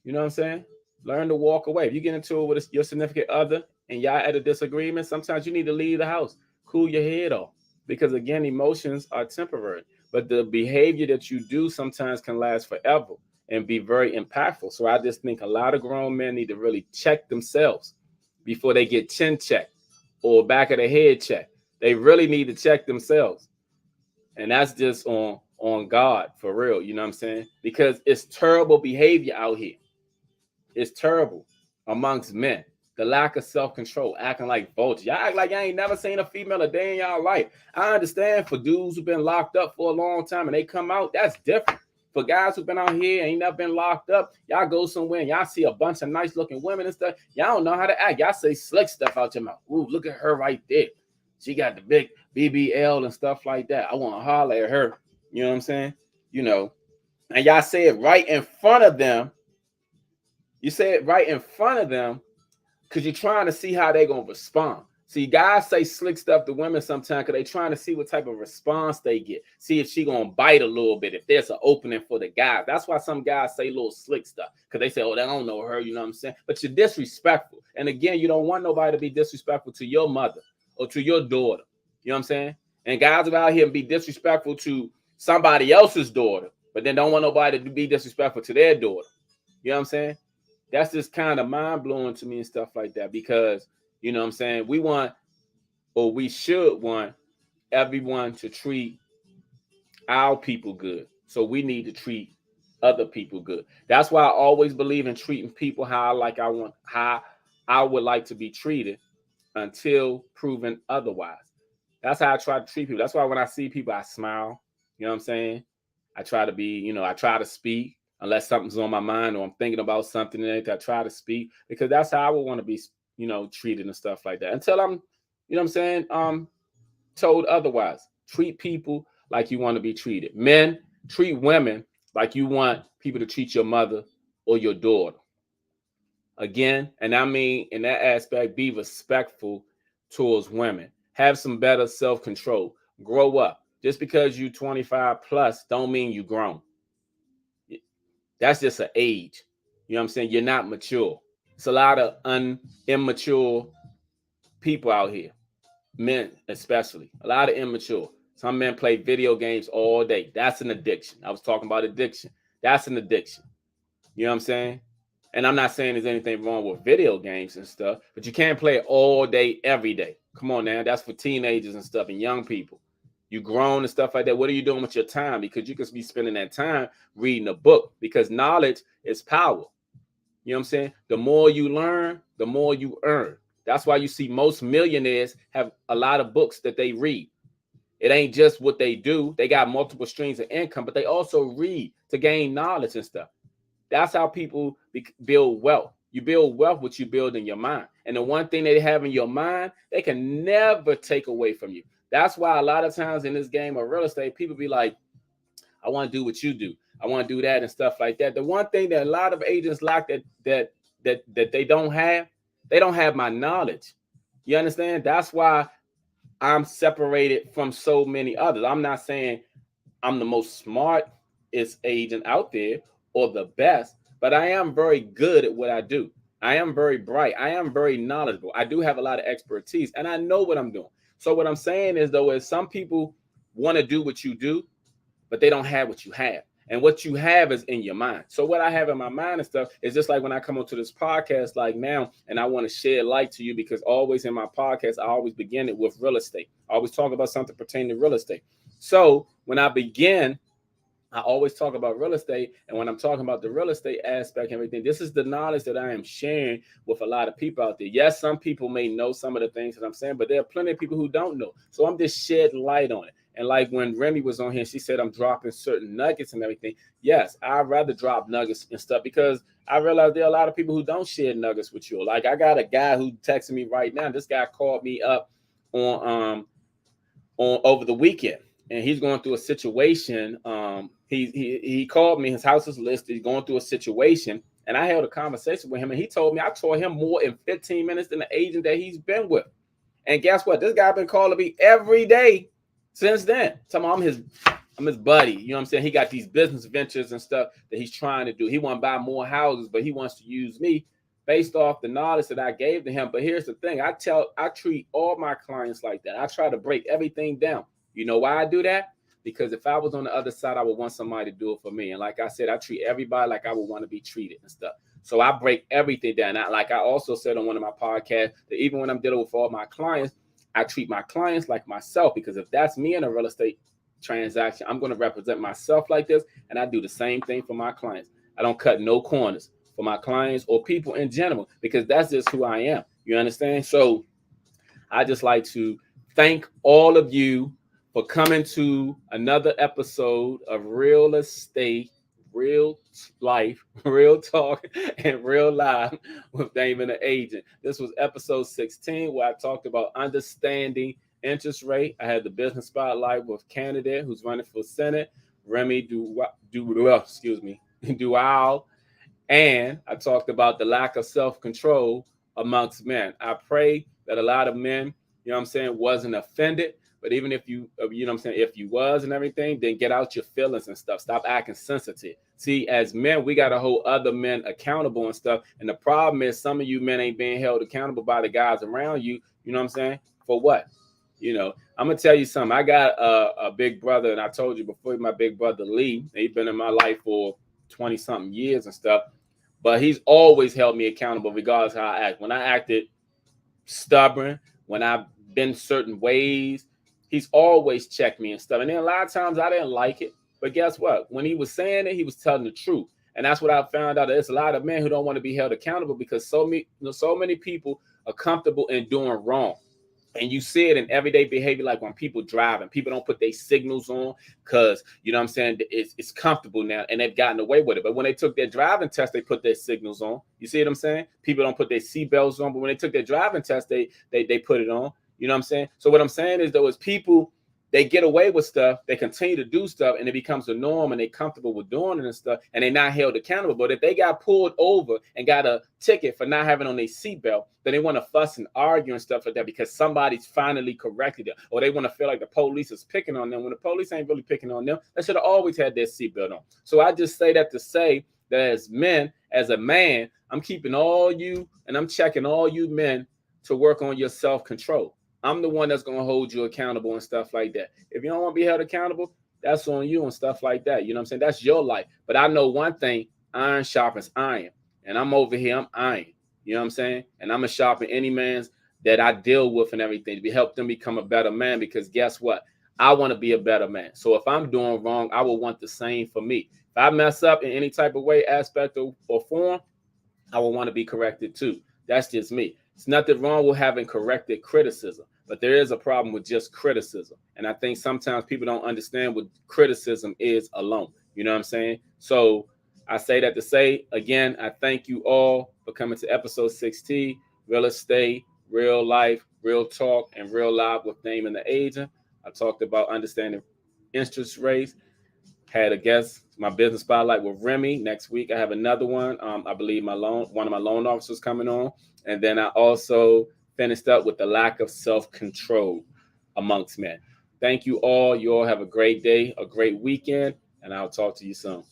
You know what I'm saying? Learn to walk away. If you get into it with your significant other and y'all at a disagreement, sometimes you need to leave the house, cool your head off. Because again, emotions are temporary, but the behavior that you do sometimes can last forever and be very impactful. So I just think a lot of grown men need to really check themselves before they get chin checked or back of the head checked. They really need to check themselves. And that's just on God for real, you know what I'm saying? Because it's terrible behavior out here. It's terrible amongst men. The lack of self-control, acting like vultures. Y'all act like y'all ain't never seen a female a day in y'all life. I understand for dudes who've been locked up for a long time and they come out, that's different. For guys who've been out here and ain't never been locked up, y'all go somewhere and y'all see a bunch of nice looking women and stuff. Y'all don't know how to act. Y'all say slick stuff out your mouth. Ooh, look at her right there. She got the big BBL and stuff like that. I want to holler at her. You know what I'm saying? And y'all say it right in front of them. You say it right in front of them because you're trying to see how they're going to respond. See, guys say slick stuff to women sometimes because they're trying to see what type of response they get. See if she going to bite a little bit, if there's an opening for the guys. That's why some guys say little slick stuff because they say, oh, they don't know her, you know what I'm saying? But you're disrespectful. And again, you don't want nobody to be disrespectful to your mother or to your daughter. You know what I'm saying? And guys are out here and be disrespectful to somebody else's daughter, but then don't want nobody to be disrespectful to their daughter. You know what I'm saying? That's just kind of mind-blowing to me and stuff like that because, you know what I'm saying, we want, or we should want, everyone to treat our people good. So we need to treat other people good. That's why I always believe in treating people how I would like to be treated until proven otherwise. That's how I try to treat people. That's why when I see people, I smile. You know what I'm saying? I try to be, I try to speak unless something's on my mind or I'm thinking about something. I try to speak because that's how I would want to be, treated and stuff like that until I'm, what I'm saying, told otherwise. Treat people like you want to be treated. Men, treat women like you want people to treat your mother or your daughter. Again, and I mean in that aspect, be respectful towards women. Have some better self-control. Grow up. Just because you 25 plus don't mean you grown. That's just an age. You know what I'm saying? You're not mature. It's a lot of immature people out here. Men especially. A lot of immature. Some men play video games all day. That's an addiction. I was talking about addiction. That's an addiction. You know what I'm saying? And I'm not saying there's anything wrong with video games and stuff, but you can't play it all day, every day. Come on now. That's for teenagers and stuff and young people. You grown and stuff like that. What are you doing with your time? Because you could be spending that time reading a book, because knowledge is power. You know what I'm saying? The more you learn, the more you earn. That's why you see most millionaires have a lot of books that they read. It ain't just what they do. They got multiple streams of income, but they also read to gain knowledge and stuff. That's how people build wealth. You build wealth, what you build in your mind. And the one thing they have in your mind, they can never take away from you. That's why a lot of times in this game of real estate, people be like, I want to do what you do. I want to do that and stuff like that. The one thing that a lot of agents lack that they don't have my knowledge. You understand? That's why I'm separated from so many others. I'm not saying I'm the most smartest agent out there or the best, but I am very good at what I do. I am very bright. I am very knowledgeable. I do have a lot of expertise and I know what I'm doing. So what I'm saying is, though, is some people want to do what you do, but they don't have what you have. And what you have is in your mind. So what I have in my mind and stuff is just like when I come onto this podcast like now, and I want to share light to you, because always in my podcast, I always begin it with real estate. I always talk about something pertaining to real estate. So when I begin, I always talk about real estate. And when I'm talking about the real estate aspect and everything, this is the knowledge that I am sharing with a lot of people out there. Yes, some people may know some of the things that I'm saying, but there are plenty of people who don't know. So I'm just shedding light on it. And like when Remi was on here, she said I'm dropping certain nuggets and everything. Yes, I'd rather drop nuggets and stuff, because I realize there are a lot of people who don't share nuggets with you. Like I got a guy who texted me right now. This guy called me up on over the weekend, and he's going through a situation. He called me. His house is listed. He's going through a situation, and I held a conversation with him, and he told me I taught him more in 15 minutes than the agent that he's been with. And guess what? This guy been calling me every day since then. I'm his buddy. You know what I'm saying? He got these business ventures and stuff that he's trying to do. He want to buy more houses, but he wants to use me based off the knowledge that I gave to him. But here's the thing. I treat all my clients like that. I try to break everything down. You know why I do that? Because if I was on the other side, I would want somebody to do it for me. And like I said, I treat everybody like I would want to be treated and stuff. So I break everything down. Like I also said on one of my podcasts, that even when I'm dealing with all my clients, I treat my clients like myself, because if that's me in a real estate transaction, I'm going to represent myself like this. And I do the same thing for my clients. I don't cut no corners for my clients or people in general, because that's just who I am. You understand? So I just like to thank all of you for coming to another episode of Real Estate, Real Life, Real Talk, and Real Life with Damon the Agent. This was episode 16, where I talked about understanding interest rate. I had the business spotlight with candidate who's running for Senate, Remi Dual, and I talked about the lack of self-control amongst men. I pray that a lot of men, you know what I'm saying, wasn't offended. But even if you know what I'm saying, if you was and everything, then get out your feelings and stuff. Stop acting sensitive. See, as men, we got to hold other men accountable and stuff. And the problem is some of you men ain't being held accountable by the guys around you. You know what I'm saying? For what? You know, I'm going to tell you something. I got a big brother, and I told you before, my big brother Lee. He's been in my life for 20-something years and stuff. But he's always held me accountable regardless of how I act. When I acted stubborn, when I've been certain ways, he's always checked me and stuff. And then a lot of times I didn't like it. But guess what? When he was saying it, he was telling the truth. And that's what I found out. There's a lot of men who don't want to be held accountable, because so many people are comfortable in doing wrong. And you see it in everyday behavior, like when people drive and people don't put their signals on because, you know what I'm saying, it's comfortable now and they've gotten away with it. But when they took their driving test, they put their signals on. You see what I'm saying? People don't put their seatbelts on, but when they took their driving test, they put it on. You know what I'm saying? So what I'm saying is, though, is people, they get away with stuff, they continue to do stuff, and it becomes a norm, and they're comfortable with doing it and stuff, and they're not held accountable. But if they got pulled over and got a ticket for not having on their seatbelt, then they want to fuss and argue and stuff like that because somebody's finally corrected them, or they want to feel like the police is picking on them when the police ain't really picking on them. They should have always had their seatbelt on. So I just say that to say that as men, as a man, I'm keeping all you and I'm checking all you men to work on your self-control. I'm the one that's going to hold you accountable and stuff like that. If you don't want to be held accountable, that's on you and stuff like that. You know what I'm saying? That's your life. But I know one thing, iron sharpens iron. And I'm over here, I'm iron. You know what I'm saying? And I'm going to sharpen any man's that I deal with and everything to help them become a better man, because guess what? I want to be a better man. So if I'm doing wrong, I will want the same for me. If I mess up in any type of way, aspect, or form, I will want to be corrected too. That's just me. It's nothing wrong with having corrected criticism, but there is a problem with just criticism. And I think sometimes people don't understand what criticism is alone. You know what I'm saying? So I say that to say, again, I thank you all for coming to episode 16, Real Estate, Real Life, Real Talk, and Real Live with Damon the Agent. I talked about understanding interest rates. Had a guest, my business spotlight with Remi. Next week I have another one. I believe one of my loan officers coming on. And then I also finished up with the lack of self-control amongst men. Thank you all. You all have a great day, a great weekend, and I'll talk to you soon.